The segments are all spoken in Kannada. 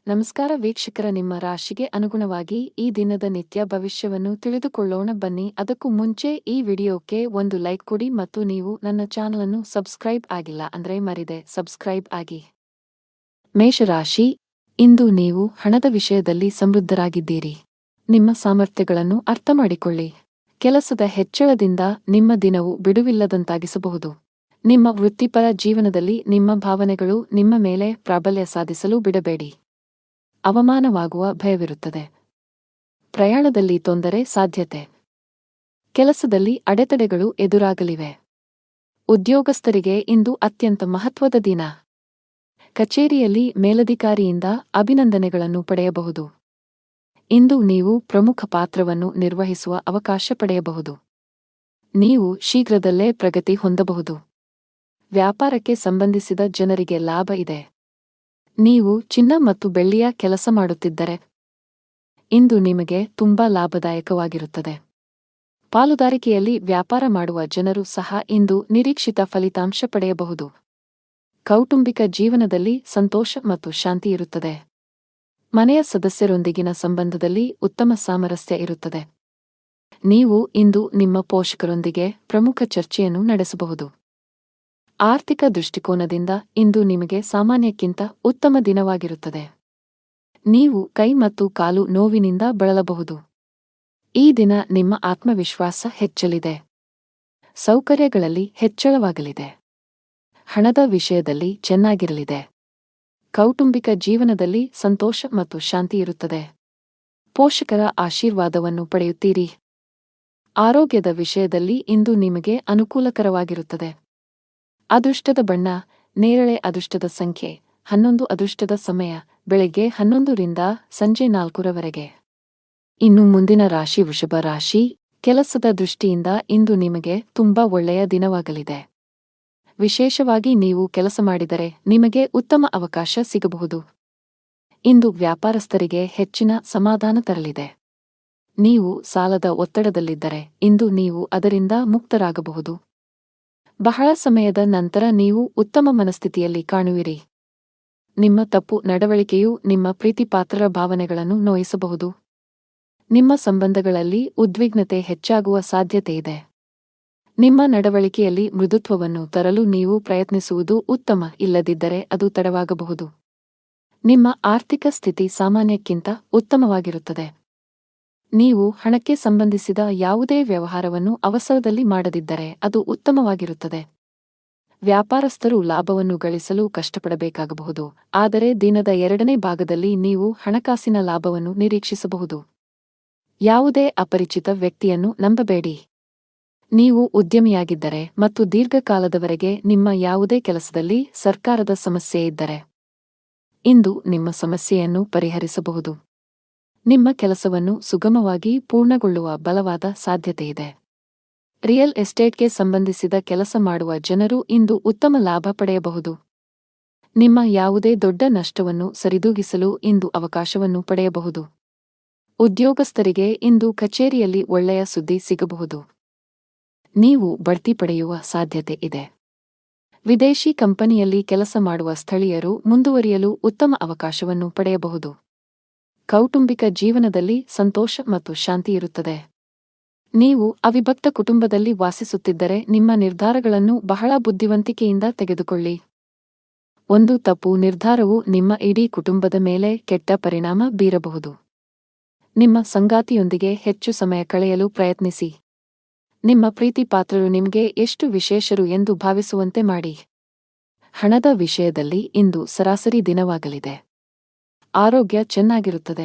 ನಮಸ್ಕಾರ ವೀಕ್ಷಕರ, ನಿಮ್ಮ ರಾಶಿಗೆ ಅನುಗುಣವಾಗಿ ಈ ದಿನದ ನಿತ್ಯ ಭವಿಷ್ಯವನ್ನು ತಿಳಿದುಕೊಳ್ಳೋಣ ಬನ್ನಿ. ಅದಕ್ಕೂ ಮುಂಚೆ ಈ ವಿಡಿಯೋಕ್ಕೆ ಒಂದು ಲೈಕ್ ಕೊಡಿ ಮತ್ತು ನೀವು ನನ್ನ ಚಾನಲ್ ಅನ್ನು ಸಬ್ಸ್ಕ್ರೈಬ್ ಆಗಿಲ್ಲ ಅಂದ್ರೆ ಮರಿದೆ ಸಬ್ಸ್ಕ್ರೈಬ್ ಆಗಿ. ಮೇಷರಾಶಿ, ಇಂದು ನೀವು ಹಣದ ವಿಷಯದಲ್ಲಿ ಸಮೃದ್ಧರಾಗಿದ್ದೀರಿ. ನಿಮ್ಮ ಸಾಮರ್ಥ್ಯಗಳನ್ನು ಅರ್ಥಮಾಡಿಕೊಳ್ಳಿ. ಕೆಲಸದ ಹೆಚ್ಚಳದಿಂದ ನಿಮ್ಮ ದಿನವು ಬಿಡುವಿಲ್ಲದಂತಾಗಿಸಬಹುದು. ನಿಮ್ಮ ವೃತ್ತಿಪರ ಜೀವನದಲ್ಲಿ ನಿಮ್ಮ ಭಾವನೆಗಳು ನಿಮ್ಮ ಮೇಲೆ ಪ್ರಾಬಲ್ಯ ಸಾಧಿಸಲು ಬಿಡಬೇಡಿ. ಅವಮಾನವಾಗುವ ಭಯವಿರುತ್ತದೆ. ಪ್ರಯಾಣದಲ್ಲಿ ತೊಂದರೆ ಸಾಧ್ಯತೆ. ಕೆಲಸದಲ್ಲಿ ಅಡೆತಡೆಗಳು ಎದುರಾಗಲಿವೆ. ಉದ್ಯೋಗಸ್ಥರಿಗೆ ಇಂದು ಅತ್ಯಂತ ಮಹತ್ವದ ದಿನ. ಕಚೇರಿಯಲ್ಲಿ ಮೇಲಧಿಕಾರಿಯಿಂದ ಅಭಿನಂದನೆಗಳನ್ನು ಪಡೆಯಬಹುದು. ಇಂದು ನೀವು ಪ್ರಮುಖ ಪಾತ್ರವನ್ನು ನಿರ್ವಹಿಸುವ ಅವಕಾಶ ಪಡೆಯಬಹುದು. ನೀವು ಶೀಘ್ರದಲ್ಲೇ ಪ್ರಗತಿ ಹೊಂದಬಹುದು. ವ್ಯಾಪಾರಕ್ಕೆ ಸಂಬಂಧಿಸಿದ ಜನರಿಗೆ ಲಾಭ ಇದೆ. ನೀವು ಚಿನ್ನ ಮತ್ತು ಬೆಳ್ಳಿಯ ಕೆಲಸ ಮಾಡುತ್ತಿದ್ದರೆ ಇಂದು ನಿಮಗೆ ತುಂಬಾ ಲಾಭದಾಯಕವಾಗಿರುತ್ತದೆ. ಪಾಲುದಾರಿಕೆಯಲ್ಲಿ ವ್ಯಾಪಾರ ಮಾಡುವ ಜನರು ಸಹ ಇಂದು ನಿರೀಕ್ಷಿತ ಫಲಿತಾಂಶ ಪಡೆಯಬಹುದು. ಕೌಟುಂಬಿಕ ಜೀವನದಲ್ಲಿ ಸಂತೋಷ ಮತ್ತು ಶಾಂತಿ ಇರುತ್ತದೆ. ಮನೆಯ ಸದಸ್ಯರೊಂದಿಗಿನ ಸಂಬಂಧದಲ್ಲಿ ಉತ್ತಮ ಸಾಮರಸ್ಯ ಇರುತ್ತದೆ. ನೀವು ಇಂದು ನಿಮ್ಮ ಪೋಷಕರೊಂದಿಗೆ ಪ್ರಮುಖ ಚರ್ಚೆಯನ್ನು ನಡೆಸಬಹುದು. ಆರ್ಥಿಕ ದೃಷ್ಟಿಕೋನದಿಂದ ಇಂದು ನಿಮಗೆ ಸಾಮಾನ್ಯಕ್ಕಿಂತ ಉತ್ತಮ ದಿನವಾಗಿರುತ್ತದೆ. ನೀವು ಕೈ ಮತ್ತು ಕಾಲು ನೋವಿನಿಂದ ಬಳಲಬಹುದು. ಈ ದಿನ ನಿಮ್ಮ ಆತ್ಮವಿಶ್ವಾಸ ಹೆಚ್ಚಲಿದೆ. ಸೌಕರ್ಯಗಳಲ್ಲಿ ಹೆಚ್ಚಳವಾಗಲಿದೆ. ಹಣದ ವಿಷಯದಲ್ಲಿ ಚೆನ್ನಾಗಿರಲಿದೆ. ಕೌಟುಂಬಿಕ ಜೀವನದಲ್ಲಿ ಸಂತೋಷ ಮತ್ತು ಶಾಂತಿ ಇರುತ್ತದೆ. ಪೋಷಕರ ಆಶೀರ್ವಾದವನ್ನು ಪಡೆಯುತ್ತೀರಿ. ಆರೋಗ್ಯದ ವಿಷಯದಲ್ಲಿ ಇಂದು ನಿಮಗೆ ಅನುಕೂಲಕರವಾಗಿರುತ್ತದೆ. ಅದೃಷ್ಟದ ಬಣ್ಣ ನೇರಳೆ. ಅದೃಷ್ಟದ ಸಂಖ್ಯೆ 11. ಅದೃಷ್ಟದ ಸಮಯ ಬೆಳಗ್ಗೆ 11 ರಿಂದ ಸಂಜೆ 4ರವರೆಗೆ. ಇನ್ನು ಮುಂದಿನ ರಾಶಿ ವೃಷಭ ರಾಶಿ. ಕೆಲಸದ ದೃಷ್ಟಿಯಿಂದ ಇಂದು ನಿಮಗೆ ತುಂಬಾ ಒಳ್ಳೆಯ ದಿನವಾಗಲಿದೆ. ವಿಶೇಷವಾಗಿ ನೀವು ಕೆಲಸ ಮಾಡಿದರೆ ನಿಮಗೆ ಉತ್ತಮ ಅವಕಾಶ ಸಿಗಬಹುದು. ಇಂದು ವ್ಯಾಪಾರಸ್ಥರಿಗೆ ಹೆಚ್ಚಿನ ಸಮಾಧಾನ ತರಲಿದೆ. ನೀವು ಸಾಲದ ಒತ್ತಡದಲ್ಲಿದ್ದರೆ ಇಂದು ನೀವು ಅದರಿಂದ ಮುಕ್ತರಾಗಬಹುದು. ಬಹಳ ಸಮಯದ ನಂತರ ನೀವು ಉತ್ತಮ ಮನಸ್ಥಿತಿಯಲ್ಲಿ ಕಾಣುವಿರಿ. ನಿಮ್ಮ ತಪ್ಪು ನಡವಳಿಕೆಯು ನಿಮ್ಮ ಪ್ರೀತಿಪಾತ್ರರ ಭಾವನೆಗಳನ್ನು ನೋಯಿಸಬಹುದು. ನಿಮ್ಮ ಸಂಬಂಧಗಳಲ್ಲಿ ಉದ್ವಿಗ್ನತೆ ಹೆಚ್ಚಾಗುವ ಸಾಧ್ಯತೆಯಿದೆ. ನಿಮ್ಮ ನಡವಳಿಕೆಯಲ್ಲಿ ಮೃದುತ್ವವನ್ನು ತರಲು ನೀವು ಪ್ರಯತ್ನಿಸುವುದು ಉತ್ತಮ, ಇಲ್ಲದಿದ್ದರೆ ಅದು ತಡವಾಗಬಹುದು. ನಿಮ್ಮ ಆರ್ಥಿಕ ಸ್ಥಿತಿ ಸಾಮಾನ್ಯಕ್ಕಿಂತ ಉತ್ತಮವಾಗಿರುತ್ತದೆ. ನೀವು ಹಣಕ್ಕೆ ಸಂಬಂಧಿಸಿದ ಯಾವುದೇ ವ್ಯವಹಾರವನ್ನು ಅವಸರದಲ್ಲಿ ಮಾಡದಿದ್ದರೆ ಅದು ಉತ್ತಮವಾಗಿರುತ್ತದೆ. ವ್ಯಾಪಾರಸ್ಥರು ಲಾಭವನ್ನು ಗಳಿಸಲು ಕಷ್ಟಪಡಬೇಕಾಗಬಹುದು, ಆದರೆ ದಿನದ 2ನೇ ಭಾಗದಲ್ಲಿ ನೀವು ಹಣಕಾಸಿನ ಲಾಭವನ್ನು ನಿರೀಕ್ಷಿಸಬಹುದು. ಯಾವುದೇ ಅಪರಿಚಿತ ವ್ಯಕ್ತಿಯನ್ನು ನಂಬಬೇಡಿ. ನೀವು ಉದ್ಯಮಿಯಾಗಿದ್ದರೆ ಮತ್ತು ದೀರ್ಘಕಾಲದವರೆಗೆ ನಿಮ್ಮ ಯಾವುದೇ ಕೆಲಸದಲ್ಲಿ ಸರ್ಕಾರದ ಸಮಸ್ಯೆಯಿದ್ದರೆ ಇಂದು ನಿಮ್ಮ ಸಮಸ್ಯೆಯನ್ನು ಪರಿಹರಿಸಬಹುದು. ನಿಮ್ಮ ಕೆಲಸವನ್ನು ಸುಗಮವಾಗಿ ಪೂರ್ಣಗೊಳ್ಳುವ ಬಲವಾದ ಸಾಧ್ಯತೆಯಿದೆ. ರಿಯಲ್ ಎಸ್ಟೇಟ್ಗೆ ಸಂಬಂಧಿಸಿದ ಕೆಲಸ ಮಾಡುವ ಜನರು ಇಂದು ಉತ್ತಮ ಲಾಭ ಪಡೆಯಬಹುದು. ನಿಮ್ಮ ಯಾವುದೇ ದೊಡ್ಡ ನಷ್ಟವನ್ನು ಸರಿದೂಗಿಸಲು ಇಂದು ಅವಕಾಶವನ್ನು ಪಡೆಯಬಹುದು. ಉದ್ಯೋಗಸ್ಥರಿಗೆ ಇಂದು ಕಚೇರಿಯಲ್ಲಿ ಒಳ್ಳೆಯ ಸುದ್ದಿ ಸಿಗಬಹುದು. ನೀವು ಬಡ್ತಿ ಪಡೆಯುವ ಸಾಧ್ಯತೆ ಇದೆ. ವಿದೇಶಿ ಕಂಪನಿಯಲ್ಲಿ ಕೆಲಸ ಮಾಡುವ ಸ್ಥಳೀಯರು ಮುಂದುವರಿಯಲು ಉತ್ತಮ ಅವಕಾಶವನ್ನು ಪಡೆಯಬಹುದು. ಕೌಟುಂಬಿಕ ಜೀವನದಲ್ಲಿ ಸಂತೋಷ ಮತ್ತು ಶಾಂತಿ ಇರುತ್ತದೆ. ನೀವು ಅವಿಭಕ್ತ ಕುಟುಂಬದಲ್ಲಿ ವಾಸಿಸುತ್ತಿದ್ದರೆ ನಿಮ್ಮ ನಿರ್ಧಾರಗಳನ್ನು ಬಹಳ ಬುದ್ಧಿವಂತಿಕೆಯಿಂದ ತೆಗೆದುಕೊಳ್ಳಿ. ಒಂದು ತಪ್ಪು ನಿರ್ಧಾರವು ನಿಮ್ಮ ಇಡೀ ಕುಟುಂಬದ ಮೇಲೆ ಕೆಟ್ಟ ಪರಿಣಾಮ ಬೀರಬಹುದು. ನಿಮ್ಮ ಸಂಗಾತಿಯೊಂದಿಗೆ ಹೆಚ್ಚು ಸಮಯ ಕಳೆಯಲು ಪ್ರಯತ್ನಿಸಿ. ನಿಮ್ಮ ಪ್ರೀತಿಪಾತ್ರರು ನಿಮಗೆ ಎಷ್ಟು ವಿಶೇಷರು ಎಂದು ಭಾವಿಸುವಂತೆ ಮಾಡಿ. ಹಣದ ವಿಷಯದಲ್ಲಿ ಇಂದು ಸರಾಸರಿ ದಿನವಾಗಲಿದೆ. ಆರೋಗ್ಯ ಚೆನ್ನಾಗಿರುತ್ತದೆ.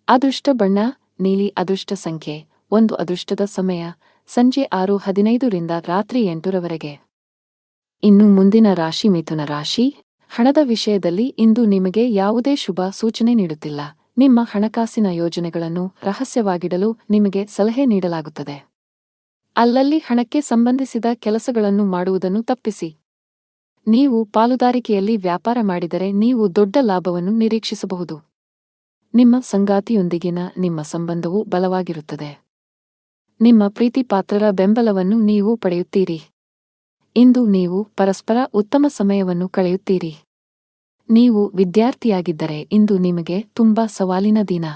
ಅದೃಷ್ಟ ಬಣ್ಣ ನೀಲಿ. ಅದೃಷ್ಟ ಸಂಖ್ಯೆ 1. ಅದೃಷ್ಟದ ಸಮಯ ಸಂಜೆ 6:15 ರಿಂದ ರಾತ್ರಿ 8ರವರೆಗೆ. ಇನ್ನು ಮುಂದಿನ ರಾಶಿ ಮಿಥುನ ರಾಶಿ. ಹಣದ ವಿಷಯದಲ್ಲಿ ಇಂದು ನಿಮಗೆ ಯಾವುದೇ ಶುಭ ಸೂಚನೆ ನೀಡುತ್ತಿಲ್ಲ. ನಿಮ್ಮ ಹಣಕಾಸಿನ ಯೋಜನೆಗಳನ್ನು ರಹಸ್ಯವಾಗಿಡಲು ನಿಮಗೆ ಸಲಹೆ ನೀಡಲಾಗುತ್ತದೆ. ಅಲ್ಲಲ್ಲಿ ಹಣಕ್ಕೆ ಸಂಬಂಧಿಸಿದ ಕೆಲಸಗಳನ್ನು ಮಾಡುವುದನ್ನು ತಪ್ಪಿಸಿ. ನೀವು ಪಾಲುದಾರಿಕೆಯಲ್ಲಿ ವ್ಯಾಪಾರ ಮಾಡಿದರೆ ನೀವು ದೊಡ್ಡ ಲಾಭವನ್ನು ನಿರೀಕ್ಷಿಸಬಹುದು. ನಿಮ್ಮ ಸಂಗಾತಿಯೊಂದಿಗಿನ ನಿಮ್ಮ ಸಂಬಂಧವು ಬಲವಾಗಿರುತ್ತದೆ. ನಿಮ್ಮ ಪ್ರೀತಿಪಾತ್ರರ ಬೆಂಬಲವನ್ನು ನೀವು ಪಡೆಯುತ್ತೀರಿ. ಇಂದು ನೀವು ಪರಸ್ಪರ ಉತ್ತಮ ಸಮಯವನ್ನು ಕಳೆಯುತ್ತೀರಿ. ನೀವು ವಿದ್ಯಾರ್ಥಿಯಾಗಿದ್ದರೆ ಇಂದು ನಿಮಗೆ ತುಂಬಾ ಸವಾಲಿನ ದಿನ.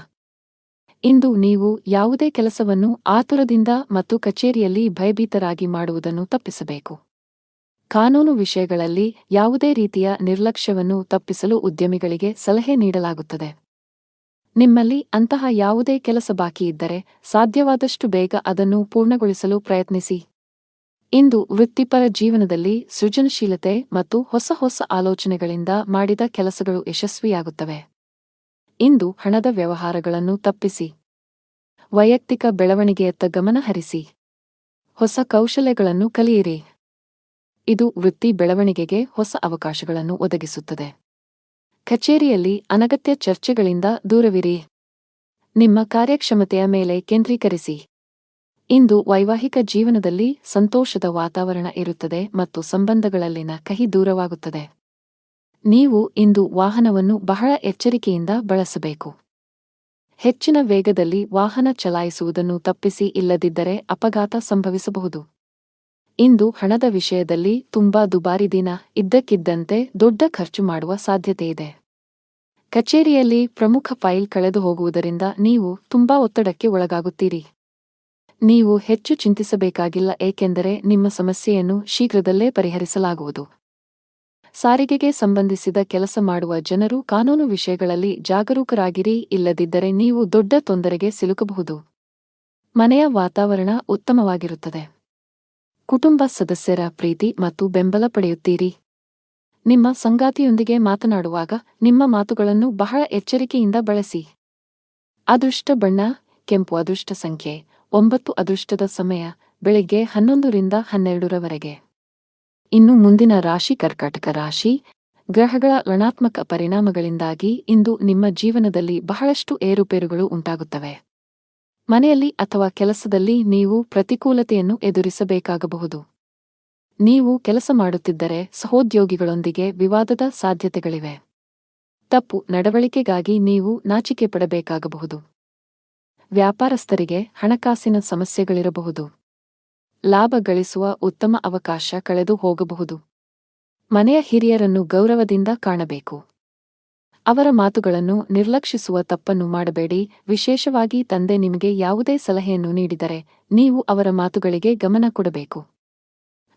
ಇಂದು ನೀವು ಯಾವುದೇ ಕೆಲಸವನ್ನು ಆತುರದಿಂದ ಮತ್ತು ಕಚೇರಿಯಲ್ಲಿ ಭಯಭೀತರಾಗಿ ಮಾಡುವುದನ್ನು ತಪ್ಪಿಸಬೇಕು. ಕಾನೂನು ವಿಷಯಗಳಲ್ಲಿ ಯಾವುದೇ ರೀತಿಯ ನಿರ್ಲಕ್ಷ್ಯವನ್ನು ತಪ್ಪಿಸಲು ಉದ್ಯಮಿಗಳಿಗೆ ಸಲಹೆ ನೀಡಲಾಗುತ್ತದೆ. ನಿಮ್ಮಲ್ಲಿ ಅಂತಹ ಯಾವುದೇ ಕೆಲಸ ಬಾಕಿಯಿದ್ದರೆ ಸಾಧ್ಯವಾದಷ್ಟು ಬೇಗ ಅದನ್ನು ಪೂರ್ಣಗೊಳಿಸಲು ಪ್ರಯತ್ನಿಸಿ. ಇಂದು ವೃತ್ತಿಪರ ಜೀವನದಲ್ಲಿ ಸೃಜನಶೀಲತೆ ಮತ್ತು ಹೊಸ ಹೊಸ ಆಲೋಚನೆಗಳಿಂದ ಮಾಡಿದ ಕೆಲಸಗಳು ಯಶಸ್ವಿಯಾಗುತ್ತವೆ. ಇಂದು ಹಣದ ವ್ಯವಹಾರಗಳನ್ನು ತಪ್ಪಿಸಿ ವೈಯಕ್ತಿಕ ಬೆಳವಣಿಗೆಯತ್ತ ಗಮನ ಹರಿಸಿ. ಹೊಸ ಕೌಶಲ್ಯಗಳನ್ನು ಕಲಿಯಿರಿ. ಇದು ವೃತ್ತಿ ಬೆಳವಣಿಗೆಗೆ ಹೊಸ ಅವಕಾಶಗಳನ್ನು ಒದಗಿಸುತ್ತದೆ. ಕಚೇರಿಯಲ್ಲಿ ಅನಗತ್ಯ ಚರ್ಚೆಗಳಿಂದ ದೂರವಿರಿ. ನಿಮ್ಮ ಕಾರ್ಯಕ್ಷಮತೆಯ ಮೇಲೆ ಕೇಂದ್ರೀಕರಿಸಿ. ಇಂದು ವೈವಾಹಿಕ ಜೀವನದಲ್ಲಿ ಸಂತೋಷದ ವಾತಾವರಣ ಇರುತ್ತದೆ ಮತ್ತು ಸಂಬಂಧಗಳಲ್ಲಿನ ಕಹಿ ದೂರವಾಗುತ್ತದೆ. ನೀವು ಇಂದು ವಾಹನವನ್ನು ಬಹಳ ಎಚ್ಚರಿಕೆಯಿಂದ ಬಳಸಬೇಕು. ಹೆಚ್ಚಿನ ವೇಗದಲ್ಲಿ ವಾಹನ ಚಲಾಯಿಸುವುದನ್ನು ತಪ್ಪಿಸಿ, ಇಲ್ಲದಿದ್ದರೆ ಅಪಘಾತ ಸಂಭವಿಸಬಹುದು. ಇಂದು ಹಣದ ವಿಷಯದಲ್ಲಿ ತುಂಬಾ ದುಬಾರಿ ದಿನ. ಇದ್ದಕ್ಕಿದ್ದಂತೆ ದೊಡ್ಡ ಖರ್ಚು ಮಾಡುವ ಸಾಧ್ಯತೆಯಿದೆ. ಕಚೇರಿಯಲ್ಲಿ ಪ್ರಮುಖ ಫೈಲ್ ಕಳೆದು ಹೋಗುವುದರಿಂದ ನೀವು ತುಂಬಾ ಒತ್ತಡಕ್ಕೆ ಒಳಗಾಗುತ್ತೀರಿ. ನೀವು ಹೆಚ್ಚು ಚಿಂತಿಸಬೇಕಾಗಿಲ್ಲ, ಏಕೆಂದರೆ ನಿಮ್ಮ ಸಮಸ್ಯೆಯನ್ನು ಶೀಘ್ರದಲ್ಲೇ ಪರಿಹರಿಸಲಾಗುವುದು. ಸಾರಿಗೆಗೆ ಸಂಬಂಧಿಸಿದ ಕೆಲಸ ಮಾಡುವ ಜನರು ಕಾನೂನು ವಿಷಯಗಳಲ್ಲಿ ಜಾಗರೂಕರಾಗಿರಿ, ಇಲ್ಲದಿದ್ದರೆ ನೀವು ದೊಡ್ಡ ತೊಂದರೆಗೆ ಸಿಲುಕಬಹುದು. ಮನೆಯ ವಾತಾವರಣ ಉತ್ತಮವಾಗಿರುತ್ತದೆ. ಕುಟುಂಬ ಸದಸ್ಯರ ಪ್ರೀತಿ ಮತ್ತು ಬೆಂಬಲ ಪಡೆಯುತ್ತೀರಿ. ನಿಮ್ಮ ಸಂಗಾತಿಯೊಂದಿಗೆ ಮಾತನಾಡುವಾಗ ನಿಮ್ಮ ಮಾತುಗಳನ್ನು ಬಹಳ ಎಚ್ಚರಿಕೆಯಿಂದ ಬಳಸಿ. ಅದೃಷ್ಟ ಬಣ್ಣ ಕೆಂಪು. ಅದೃಷ್ಟ ಸಂಖ್ಯೆ 9. ಅದೃಷ್ಟದ ಸಮಯ ಬೆಳಿಗ್ಗೆ 11 ರಿಂದ 12 ರವರೆಗೆ. ಇನ್ನು ಮುಂದಿನ ರಾಶಿ ಕರ್ಕಾಟಕ ರಾಶಿ. ಗ್ರಹಗಳ ಋಣಾತ್ಮಕ ಪರಿಣಾಮಗಳಿಂದಾಗಿ ಇಂದು ನಿಮ್ಮ ಜೀವನದಲ್ಲಿ ಬಹಳಷ್ಟು ಏರುಪೇರುಗಳು ಉಂಟಾಗುತ್ತವೆ. ಮನೆಯಲ್ಲಿ ಅಥವಾ ಕೆಲಸದಲ್ಲಿ ನೀವು ಪ್ರತಿಕೂಲತೆಯನ್ನು ಎದುರಿಸಬೇಕಾಗಬಹುದು. ನೀವು ಕೆಲಸ ಮಾಡುತ್ತಿದ್ದರೆ ಸಹೋದ್ಯೋಗಿಗಳೊಂದಿಗೆ ವಿವಾದದ ಸಾಧ್ಯತೆಗಳಿವೆ. ತಪ್ಪು ನಡವಳಿಕೆಗಾಗಿ ನೀವು ನಾಚಿಕೆ ಪಡಬೇಕಾಗಬಹುದು. ವ್ಯಾಪಾರಸ್ಥರಿಗೆ ಹಣಕಾಸಿನ ಸಮಸ್ಯೆಗಳಿರಬಹುದು. ಲಾಭ ಗಳಿಸುವ ಉತ್ತಮ ಅವಕಾಶ ಕಳೆದು ಹೋಗಬಹುದು. ಮನೆಯ ಹಿರಿಯರನ್ನು ಗೌರವದಿಂದ ಕಾಣಬೇಕು. ಅವರ ಮಾತುಗಳನ್ನು ನಿರ್ಲಕ್ಷಿಸುವ ತಪ್ಪನ್ನು ಮಾಡಬೇಡಿ. ವಿಶೇಷವಾಗಿ ತಂದೆ ನಿಮಗೆ ಯಾವುದೇ ಸಲಹೆಯನ್ನು ನೀಡಿದರೆ ನೀವು ಅವರ ಮಾತುಗಳಿಗೆ ಗಮನ ಕೊಡಬೇಕು.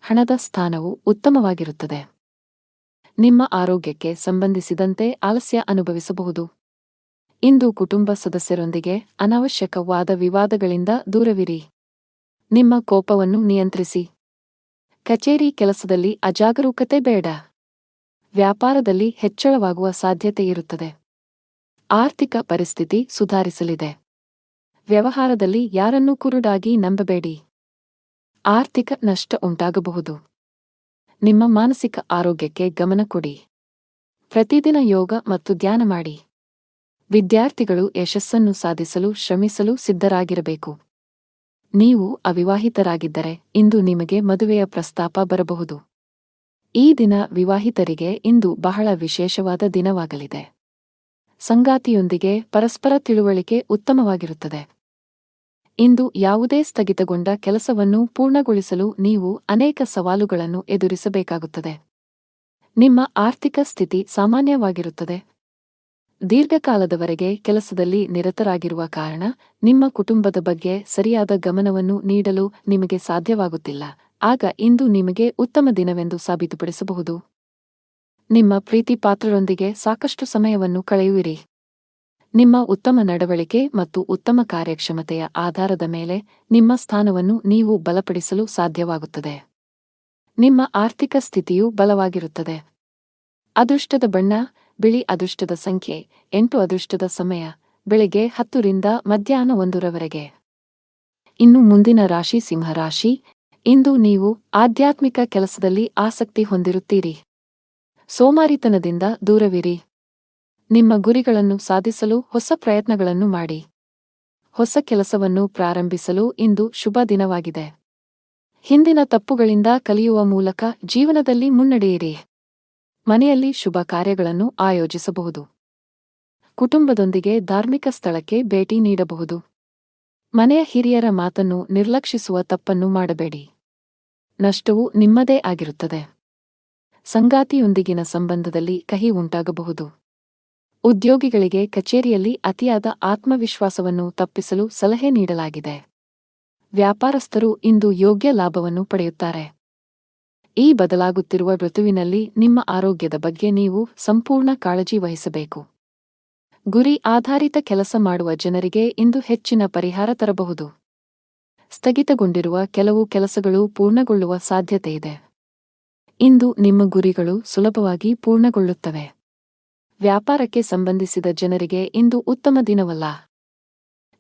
ಹಣದ ಸ್ಥಾನವು ಉತ್ತಮವಾಗಿರುತ್ತದೆ. ನಿಮ್ಮ ಆರೋಗ್ಯಕ್ಕೆ ಸಂಬಂಧಿಸಿದಂತೆ ಆಲಸ್ಯ ಅನುಭವಿಸಬಹುದು. ಇಂದು ಕುಟುಂಬ ಸದಸ್ಯರೊಂದಿಗೆ ಅನಾವಶ್ಯಕ ವಾದ ವಿವಾದಗಳಿಂದ ದೂರವಿರಿ. ನಿಮ್ಮ ಕೋಪವನ್ನು ನಿಯಂತ್ರಿಸಿ. ಕಚೇರಿ ಕೆಲಸದಲ್ಲಿ ಅಜಾಗರೂಕತೆ ಬೇಡ. ವ್ಯಾಪಾರದಲ್ಲಿ ಹೆಚ್ಚಳವಾಗುವ ಸಾಧ್ಯತೆಯಿರುತ್ತದೆ. ಆರ್ಥಿಕ ಪರಿಸ್ಥಿತಿ ಸುಧಾರಿಸಲಿದೆ. ವ್ಯವಹಾರದಲ್ಲಿ ಯಾರನ್ನೂ ಕುರುಡಾಗಿ ನಂಬಬೇಡಿ. ಆರ್ಥಿಕ ನಷ್ಟ ಉಂಟಾಗಬಹುದು. ನಿಮ್ಮ ಮಾನಸಿಕ ಆರೋಗ್ಯಕ್ಕೆ ಗಮನ ಕೊಡಿ. ಪ್ರತಿದಿನ ಯೋಗ ಮತ್ತು ಧ್ಯಾನ ಮಾಡಿ. ವಿದ್ಯಾರ್ಥಿಗಳು ಯಶಸ್ಸನ್ನು ಸಾಧಿಸಲು ಶ್ರಮಿಸಲು ಸಿದ್ಧರಾಗಿರಬೇಕು. ನೀವು ಅವಿವಾಹಿತರಾಗಿದ್ದರೆ ಇಂದು ನಿಮಗೆ ಮದುವೆಯ ಪ್ರಸ್ತಾಪ ಬರಬಹುದು. ಈ ದಿನ ವಿವಾಹಿತರಿಗೆ ಇಂದು ಬಹಳ ವಿಶೇಷವಾದ ದಿನವಾಗಲಿದೆ. ಸಂಗಾತಿಯೊಂದಿಗೆ ಪರಸ್ಪರ ತಿಳುವಳಿಕೆ ಉತ್ತಮವಾಗಿರುತ್ತದೆ. ಇಂದು ಯಾವುದೇ ಸ್ಥಗಿತಗೊಂಡ ಕೆಲಸವನ್ನು ಪೂರ್ಣಗೊಳಿಸಲು ನೀವು ಅನೇಕ ಸವಾಲುಗಳನ್ನು ಎದುರಿಸಬೇಕಾಗುತ್ತದೆ. ನಿಮ್ಮ ಆರ್ಥಿಕ ಸ್ಥಿತಿ ಸಾಮಾನ್ಯವಾಗಿರುತ್ತದೆ. ದೀರ್ಘಕಾಲದವರೆಗೆ ಕೆಲಸದಲ್ಲಿ ನಿರತರಾಗಿರುವ ಕಾರಣ ನಿಮ್ಮ ಕುಟುಂಬದ ಬಗ್ಗೆ ಸರಿಯಾದ ಗಮನವನ್ನು ನೀಡಲು ನಿಮಗೆ ಸಾಧ್ಯವಾಗುತ್ತಿಲ್ಲ. ಆಗ ಇಂದು ನಿಮಗೆ ಉತ್ತಮ ದಿನವೆಂದು ಸಾಬೀತುಪಡಿಸಬಹುದು. ನಿಮ್ಮ ಪ್ರೀತಿಪಾತ್ರರೊಂದಿಗೆ ಸಾಕಷ್ಟು ಸಮಯವನ್ನು ಕಳೆಯುವಿರಿ. ನಿಮ್ಮ ಉತ್ತಮ ನಡವಳಿಕೆ ಮತ್ತು ಉತ್ತಮ ಕಾರ್ಯಕ್ಷಮತೆಯ ಆಧಾರದ ಮೇಲೆ ನಿಮ್ಮ ಸ್ಥಾನವನ್ನು ನೀವು ಬಲಪಡಿಸಲು ಸಾಧ್ಯವಾಗುತ್ತದೆ. ನಿಮ್ಮ ಆರ್ಥಿಕ ಸ್ಥಿತಿಯು ಬಲವಾಗಿರುತ್ತದೆ. ಅದೃಷ್ಟದ ಬಣ್ಣ ಬಿಳಿ. ಅದೃಷ್ಟದ ಸಂಖ್ಯೆ 8. ಅದೃಷ್ಟದ ಸಮಯ ಬೆಳಿಗ್ಗೆ 10 ರಿಂದ ಮಧ್ಯಾಹ್ನ 1 ರವರೆಗೆ. ಇನ್ನು ಮುಂದಿನ ರಾಶಿ ಸಿಂಹರಾಶಿ. ಇಂದು ನೀವು ಆಧ್ಯಾತ್ಮಿಕ ಕೆಲಸದಲ್ಲಿ ಆಸಕ್ತಿ ಹೊಂದಿರುತ್ತೀರಿ. ಸೋಮಾರಿತನದಿಂದ ದೂರವಿರಿ. ನಿಮ್ಮ ಗುರಿಗಳನ್ನು ಸಾಧಿಸಲು ಹೊಸ ಪ್ರಯತ್ನಗಳನ್ನು ಮಾಡಿ. ಹೊಸ ಕೆಲಸವನ್ನು ಪ್ರಾರಂಭಿಸಲು ಇಂದು ಶುಭ ದಿನವಾಗಿದೆ. ಹಿಂದಿನ ತಪ್ಪುಗಳಿಂದ ಕಲಿಯುವ ಮೂಲಕ ಜೀವನದಲ್ಲಿ ಮುನ್ನಡೆಯಿರಿ. ಮನೆಯಲ್ಲಿ ಶುಭ ಕಾರ್ಯಗಳನ್ನು ಆಯೋಜಿಸಬಹುದು. ಕುಟುಂಬದೊಂದಿಗೆ ಧಾರ್ಮಿಕ ಸ್ಥಳಕ್ಕೆ ಭೇಟಿ ನೀಡಬಹುದು. ಮನೆಯ ಹಿರಿಯರ ಮಾತನ್ನು ನಿರ್ಲಕ್ಷಿಸುವ ತಪ್ಪನ್ನು ಮಾಡಬೇಡಿ. ನಷ್ಟವು ನಿಮ್ಮದೇ ಆಗಿರುತ್ತದೆ. ಸಂಗಾತಿಯೊಂದಿಗಿನ ಸಂಬಂಧದಲ್ಲಿ ಕಹಿ ಉಂಟಾಗಬಹುದು. ಉದ್ಯೋಗಿಗಳಿಗೆ ಕಚೇರಿಯಲ್ಲಿ ಅತಿಯಾದ ಆತ್ಮವಿಶ್ವಾಸವನ್ನು ತಪ್ಪಿಸಲು ಸಲಹೆ ನೀಡಲಾಗಿದೆ. ವ್ಯಾಪಾರಸ್ಥರು ಇಂದು ಯೋಗ್ಯ ಲಾಭವನ್ನು ಪಡೆಯುತ್ತಾರೆ. ಈ ಬದಲಾಗುತ್ತಿರುವ ಋತುವಿನಲ್ಲಿ ನಿಮ್ಮ ಆರೋಗ್ಯದ ಬಗ್ಗೆ ನೀವು ಸಂಪೂರ್ಣ ಕಾಳಜಿ ವಹಿಸಬೇಕು. ಗುರಿ ಆಧಾರಿತ ಕೆಲಸ ಮಾಡುವ ಜನರಿಗೆ ಇಂದು ಹೆಚ್ಚಿನ ಪರಿಹಾರ ತರಬಹುದು. ಸ್ಥಗಿತಗೊಂಡಿರುವ ಕೆಲವು ಕೆಲಸಗಳು ಪೂರ್ಣಗೊಳ್ಳುವ ಸಾಧ್ಯತೆಯಿದೆ. ಇಂದು ನಿಮ್ಮ ಗುರಿಗಳು ಸುಲಭವಾಗಿ ಪೂರ್ಣಗೊಳ್ಳುತ್ತವೆ. ವ್ಯಾಪಾರಕ್ಕೆ ಸಂಬಂಧಿಸಿದ ಜನರಿಗೆ ಇಂದು ಉತ್ತಮ ದಿನವಲ್ಲ.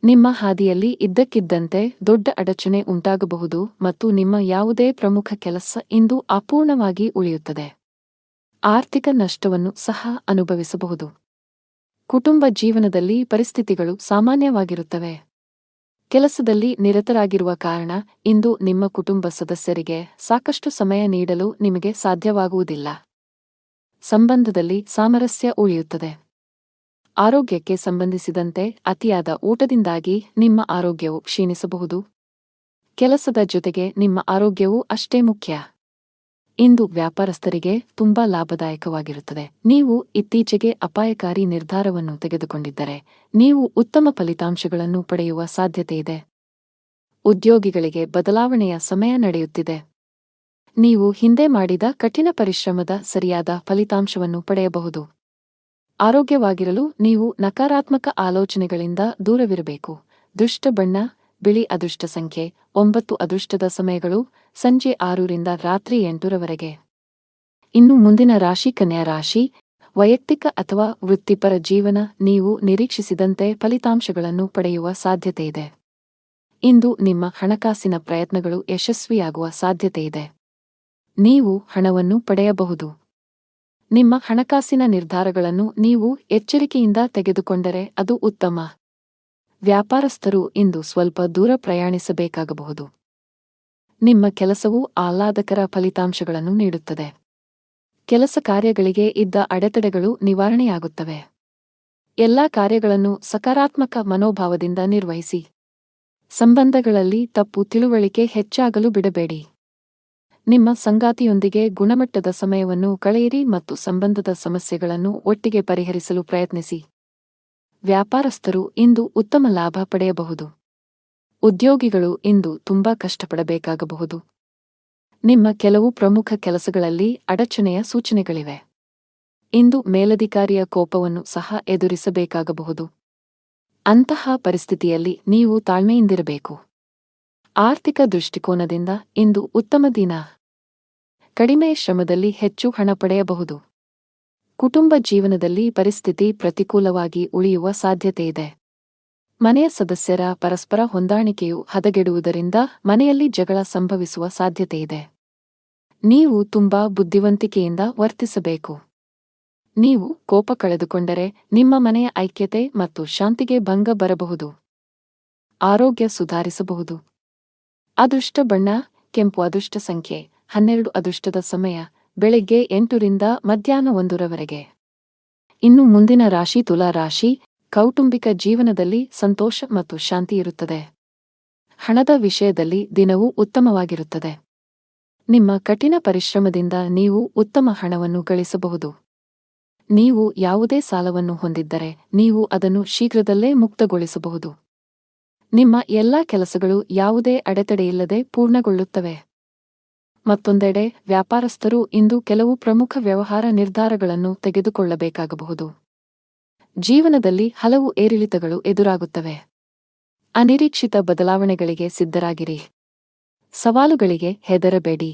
ನಿಮ್ಮ ಹಾದಿಯಲ್ಲಿ ಇದ್ದಕ್ಕಿದ್ದಂತೆ ದೊಡ್ಡ ಅಡಚಣೆ ಉಂಟಾಗಬಹುದು ಮತ್ತು ನಿಮ್ಮ ಯಾವುದೇ ಪ್ರಮುಖ ಕೆಲಸ ಇಂದು ಅಪೂರ್ಣವಾಗಿ ಉಳಿಯುತ್ತದೆ. ಆರ್ಥಿಕ ನಷ್ಟವನ್ನು ಸಹ ಅನುಭವಿಸಬಹುದು. ಕುಟುಂಬ ಜೀವನದಲ್ಲಿ ಪರಿಸ್ಥಿತಿಗಳು ಸಾಮಾನ್ಯವಾಗಿರುತ್ತವೆ. ಕೆಲಸದಲ್ಲಿ ನಿರತರಾಗಿರುವ ಕಾರಣ ಇಂದು ನಿಮ್ಮ ಕುಟುಂಬ ಸದಸ್ಯರಿಗೆ ಸಾಕಷ್ಟು ಸಮಯ ನೀಡಲು ನಿಮಗೆ ಸಾಧ್ಯವಾಗುವುದಿಲ್ಲ. ಸಂಬಂಧದಲ್ಲಿ ಸಾಮರಸ್ಯ ಉಳಿಯುತ್ತದೆ. ಆರೋಗ್ಯಕ್ಕೆ ಸಂಬಂಧಿಸಿದಂತೆ ಅತಿಯಾದ ಊಟದಿಂದಾಗಿ ನಿಮ್ಮ ಆರೋಗ್ಯವು ಕ್ಷೀಣಿಸಬಹುದು. ಕೆಲಸದ ಜೊತೆಗೆ ನಿಮ್ಮ ಆರೋಗ್ಯವೂ ಅಷ್ಟೇ ಮುಖ್ಯ. ಇಂದು ವ್ಯಾಪಾರಸ್ಥರಿಗೆ ತುಂಬಾ ಲಾಭದಾಯಕವಾಗಿರುತ್ತದೆ. ನೀವು ಇತ್ತೀಚೆಗೆ ಅಪಾಯಕಾರಿ ನಿರ್ಧಾರವನ್ನು ತೆಗೆದುಕೊಂಡಿದ್ದರೆ ನೀವು ಉತ್ತಮ ಫಲಿತಾಂಶಗಳನ್ನು ಪಡೆಯುವ ಸಾಧ್ಯತೆಯಿದೆ. ಉದ್ಯೋಗಿಗಳಿಗೆ ಬದಲಾವಣೆಯ ಸಮಯ ನಡೆಯುತ್ತಿದೆ. ನೀವು ಹಿಂದೆ ಮಾಡಿದ ಕಠಿಣ ಪರಿಶ್ರಮದ ಸರಿಯಾದ ಫಲಿತಾಂಶವನ್ನು ಪಡೆಯಬಹುದು. ಆರೋಗ್ಯವಾಗಿರಲು ನೀವು ನಕಾರಾತ್ಮಕ ಆಲೋಚನೆಗಳಿಂದ ದೂರವಿರಬೇಕು. ದುಷ್ಟ ಬಣ್ಣ ಬಿಳಿ. ಅದೃಷ್ಟ ಸಂಖ್ಯೆ 9. ಅದೃಷ್ಟದ ಸಮಯಗಳು ಸಂಜೆ 6 ರಿಂದ ರಾತ್ರಿ 8 ರವರೆಗೆ. ಇನ್ನು ಮುಂದಿನ ರಾಶಿ ಕನ್ಯಾ ರಾಶಿ. ವೈಯಕ್ತಿಕ ಅಥವಾ ವೃತ್ತಿಪರ ಜೀವನ. ನೀವು ನಿರೀಕ್ಷಿಸಿದಂತೆ ಫಲಿತಾಂಶಗಳನ್ನು ಪಡೆಯುವ ಸಾಧ್ಯತೆಯಿದೆ. ಇಂದು ನಿಮ್ಮ ಹಣಕಾಸಿನ ಪ್ರಯತ್ನಗಳು ಯಶಸ್ವಿಯಾಗುವ ಸಾಧ್ಯತೆಯಿದೆ. ನೀವು ಹಣವನ್ನು ಪಡೆಯಬಹುದು. ನಿಮ್ಮ ಹಣಕಾಸಿನ ನಿರ್ಧಾರಗಳನ್ನು ನೀವು ಎಚ್ಚರಿಕೆಯಿಂದ ತೆಗೆದುಕೊಂಡರೆ ಅದು ಉತ್ತಮ. ವ್ಯಾಪಾರಸ್ಥರು ಇಂದು ಸ್ವಲ್ಪ ದೂರ ಪ್ರಯಾಣಿಸಬೇಕಾಗಬಹುದು. ನಿಮ್ಮ ಕೆಲಸವು ಆಹ್ಲಾದಕರ ಫಲಿತಾಂಶಗಳನ್ನು ನೀಡುತ್ತದೆ. ಕೆಲಸ ಕಾರ್ಯಗಳಿಗೆ ಇದ್ದ ಅಡೆತಡೆಗಳು ನಿವಾರಣೆಯಾಗುತ್ತವೆ. ಎಲ್ಲಾ ಕಾರ್ಯಗಳನ್ನು ಸಕಾರಾತ್ಮಕ ಮನೋಭಾವದಿಂದ ನಿರ್ವಹಿಸಿ. ಸಂಬಂಧಗಳಲ್ಲಿ ತಪ್ಪು ತಿಳುವಳಿಕೆ ಹೆಚ್ಚಾಗಲು ಬಿಡಬೇಡಿ. ನಿಮ್ಮ ಸಂಗಾತಿಯೊಂದಿಗೆ ಗುಣಮಟ್ಟದ ಸಮಯವನ್ನು ಕಳೆಯಿರಿ ಮತ್ತು ಸಂಬಂಧದ ಸಮಸ್ಯೆಗಳನ್ನು ಒಟ್ಟಿಗೆ ಪರಿಹರಿಸಲು ಪ್ರಯತ್ನಿಸಿ. ವ್ಯಾಪಾರಸ್ಥರು ಇಂದು ಉತ್ತಮ ಲಾಭ ಪಡೆಯಬಹುದು. ಉದ್ಯೋಗಿಗಳು ಇಂದು ತುಂಬಾ ಕಷ್ಟಪಡಬೇಕಾಗಬಹುದು. ನಿಮ್ಮ ಕೆಲವು ಪ್ರಮುಖ ಕೆಲಸಗಳಲ್ಲಿ ಅಡಚಣೆಯ ಸೂಚನೆಗಳಿವೆ. ಇಂದು ಮೇಲಧಿಕಾರಿಯ ಕೋಪವನ್ನು ಸಹ ಎದುರಿಸಬೇಕಾಗಬಹುದು. ಅಂತಹ ಪರಿಸ್ಥಿತಿಯಲ್ಲಿ ನೀವು ತಾಳ್ಮೆಯಿಂದಿರಬೇಕು. ಆರ್ಥಿಕ ದೃಷ್ಟಿಕೋನದಿಂದ ಇಂದು ಉತ್ತಮ ದಿನ. ಕಡಿಮೆ ಶ್ರಮದಲ್ಲಿ ಹೆಚ್ಚು ಹಣ ಪಡೆಯಬಹುದು. ಕುಟುಂಬ ಜೀವನದಲ್ಲಿ ಪರಿಸ್ಥಿತಿ ಪ್ರತಿಕೂಲವಾಗಿ ಉಳಿಯುವ ಸಾಧ್ಯತೆಯಿದೆ. ಮನೆಯ ಸದಸ್ಯರ ಪರಸ್ಪರ ಹೊಂದಾಣಿಕೆಯು ಹದಗೆಡುವುದರಿಂದ ಮನೆಯಲ್ಲಿ ಜಗಳ ಸಂಭವಿಸುವ ಸಾಧ್ಯತೆಯಿದೆ. ನೀವು ತುಂಬಾ ಬುದ್ಧಿವಂತಿಕೆಯಿಂದ ವರ್ತಿಸಬೇಕು. ನೀವು ಕೋಪ ಕಳೆದುಕೊಂಡರೆ ನಿಮ್ಮ ಮನೆಯ ಐಕ್ಯತೆ ಮತ್ತು ಶಾಂತಿಗೆ ಭಂಗ ಬರಬಹುದು. ಆರೋಗ್ಯ ಸುಧಾರಿಸಬಹುದು. ಅದೃಷ್ಟ ಬಣ್ಣ ಕೆಂಪು. ಅದೃಷ್ಟ ಸಂಖ್ಯೆ 12. ಅದೃಷ್ಟದ ಸಮಯ ಬೆಳಗ್ಗೆ 8 ರಿಂದ ಮಧ್ಯಾಹ್ನ 1 ರವರೆಗೆ. ಇನ್ನು ಮುಂದಿನ ರಾಶಿ ತುಲಾ ರಾಶಿ. ಕೌಟುಂಬಿಕ ಜೀವನದಲ್ಲಿ ಸಂತೋಷ ಮತ್ತು ಶಾಂತಿ ಇರುತ್ತದೆ. ಹಣದ ವಿಷಯದಲ್ಲಿ ದಿನವೂ ಉತ್ತಮವಾಗಿರುತ್ತದೆ. ನಿಮ್ಮ ಕಠಿಣ ಪರಿಶ್ರಮದಿಂದ ನೀವು ಉತ್ತಮ ಹಣವನ್ನು ಗಳಿಸಬಹುದು. ನೀವು ಯಾವುದೇ ಸಾಲವನ್ನು ಹೊಂದಿದ್ದರೆ ನೀವು ಅದನ್ನು ಶೀಘ್ರದಲ್ಲೇ ಮುಕ್ತಗೊಳಿಸಬಹುದು. ನಿಮ್ಮ ಎಲ್ಲಾ ಕೆಲಸಗಳು ಯಾವುದೇ ಅಡೆತಡೆಯಿಲ್ಲದೆ ಪೂರ್ಣಗೊಳ್ಳುತ್ತವೆ. ಮತ್ತೊಂದೆಡೆ ವ್ಯಾಪಾರಸ್ಥರು ಇಂದು ಕೆಲವು ಪ್ರಮುಖ ವ್ಯವಹಾರ ನಿರ್ಧಾರಗಳನ್ನು ತೆಗೆದುಕೊಳ್ಳಬೇಕಾಗಬಹುದು. ಜೀವನದಲ್ಲಿ ಹಲವು ಏರಿಳಿತಗಳು ಎದುರಾಗುತ್ತವೆ. ಅನಿರೀಕ್ಷಿತ ಬದಲಾವಣೆಗಳಿಗೆ ಸಿದ್ಧರಾಗಿರಿ. ಸವಾಲುಗಳಿಗೆ ಹೆದರಬೇಡಿ.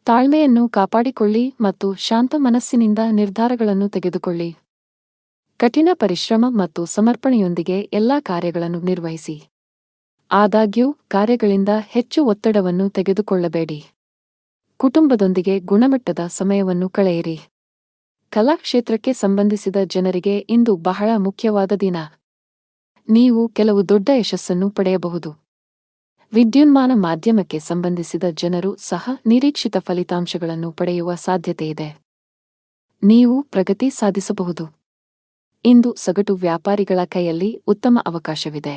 ತಾಳ್ಮೆಯನ್ನು ಕಾಪಾಡಿಕೊಳ್ಳಿ ಮತ್ತು ಶಾಂತ ಮನಸ್ಸಿನಿಂದ ನಿರ್ಧಾರಗಳನ್ನು ತೆಗೆದುಕೊಳ್ಳಿ. ಕಠಿಣ ಪರಿಶ್ರಮ ಮತ್ತು ಸಮರ್ಪಣೆಯೊಂದಿಗೆ ಎಲ್ಲಾ ಕಾರ್ಯಗಳನ್ನು ನಿರ್ವಹಿಸಿ. ಆದಾಗ್ಯೂ ಕಾರ್ಯಗಳಿಂದ ಹೆಚ್ಚು ಒತ್ತಡವನ್ನು ತೆಗೆದುಕೊಳ್ಳಬೇಡಿ. ಕುಟುಂಬದೊಂದಿಗೆ ಗುಣಮಟ್ಟದ ಸಮಯವನ್ನು ಕಳೆಯಿರಿ. ಕಲಾ ಕ್ಷೇತ್ರಕ್ಕೆ ಸಂಬಂಧಿಸಿದ ಜನರಿಗೆ ಇಂದು ಬಹಳ ಮುಖ್ಯವಾದ ದಿನ. ನೀವು ಕೆಲವು ದೊಡ್ಡ ಯಶಸ್ಸನ್ನು ಪಡೆಯಬಹುದು. ವಿದ್ಯುನ್ಮಾನ ಮಾಧ್ಯಮಕ್ಕೆ ಸಂಬಂಧಿಸಿದ ಜನರು ಸಹ ನಿರೀಕ್ಷಿತ ಫಲಿತಾಂಶಗಳನ್ನು ಪಡೆಯುವ ಸಾಧ್ಯತೆಯಿದೆ. ನೀವು ಪ್ರಗತಿ ಸಾಧಿಸಬಹುದು. ಇಂದು ಸಗಟು ವ್ಯಾಪಾರಿಗಳ ಕೈಯಲ್ಲಿ ಉತ್ತಮ ಅವಕಾಶವಿದೆ.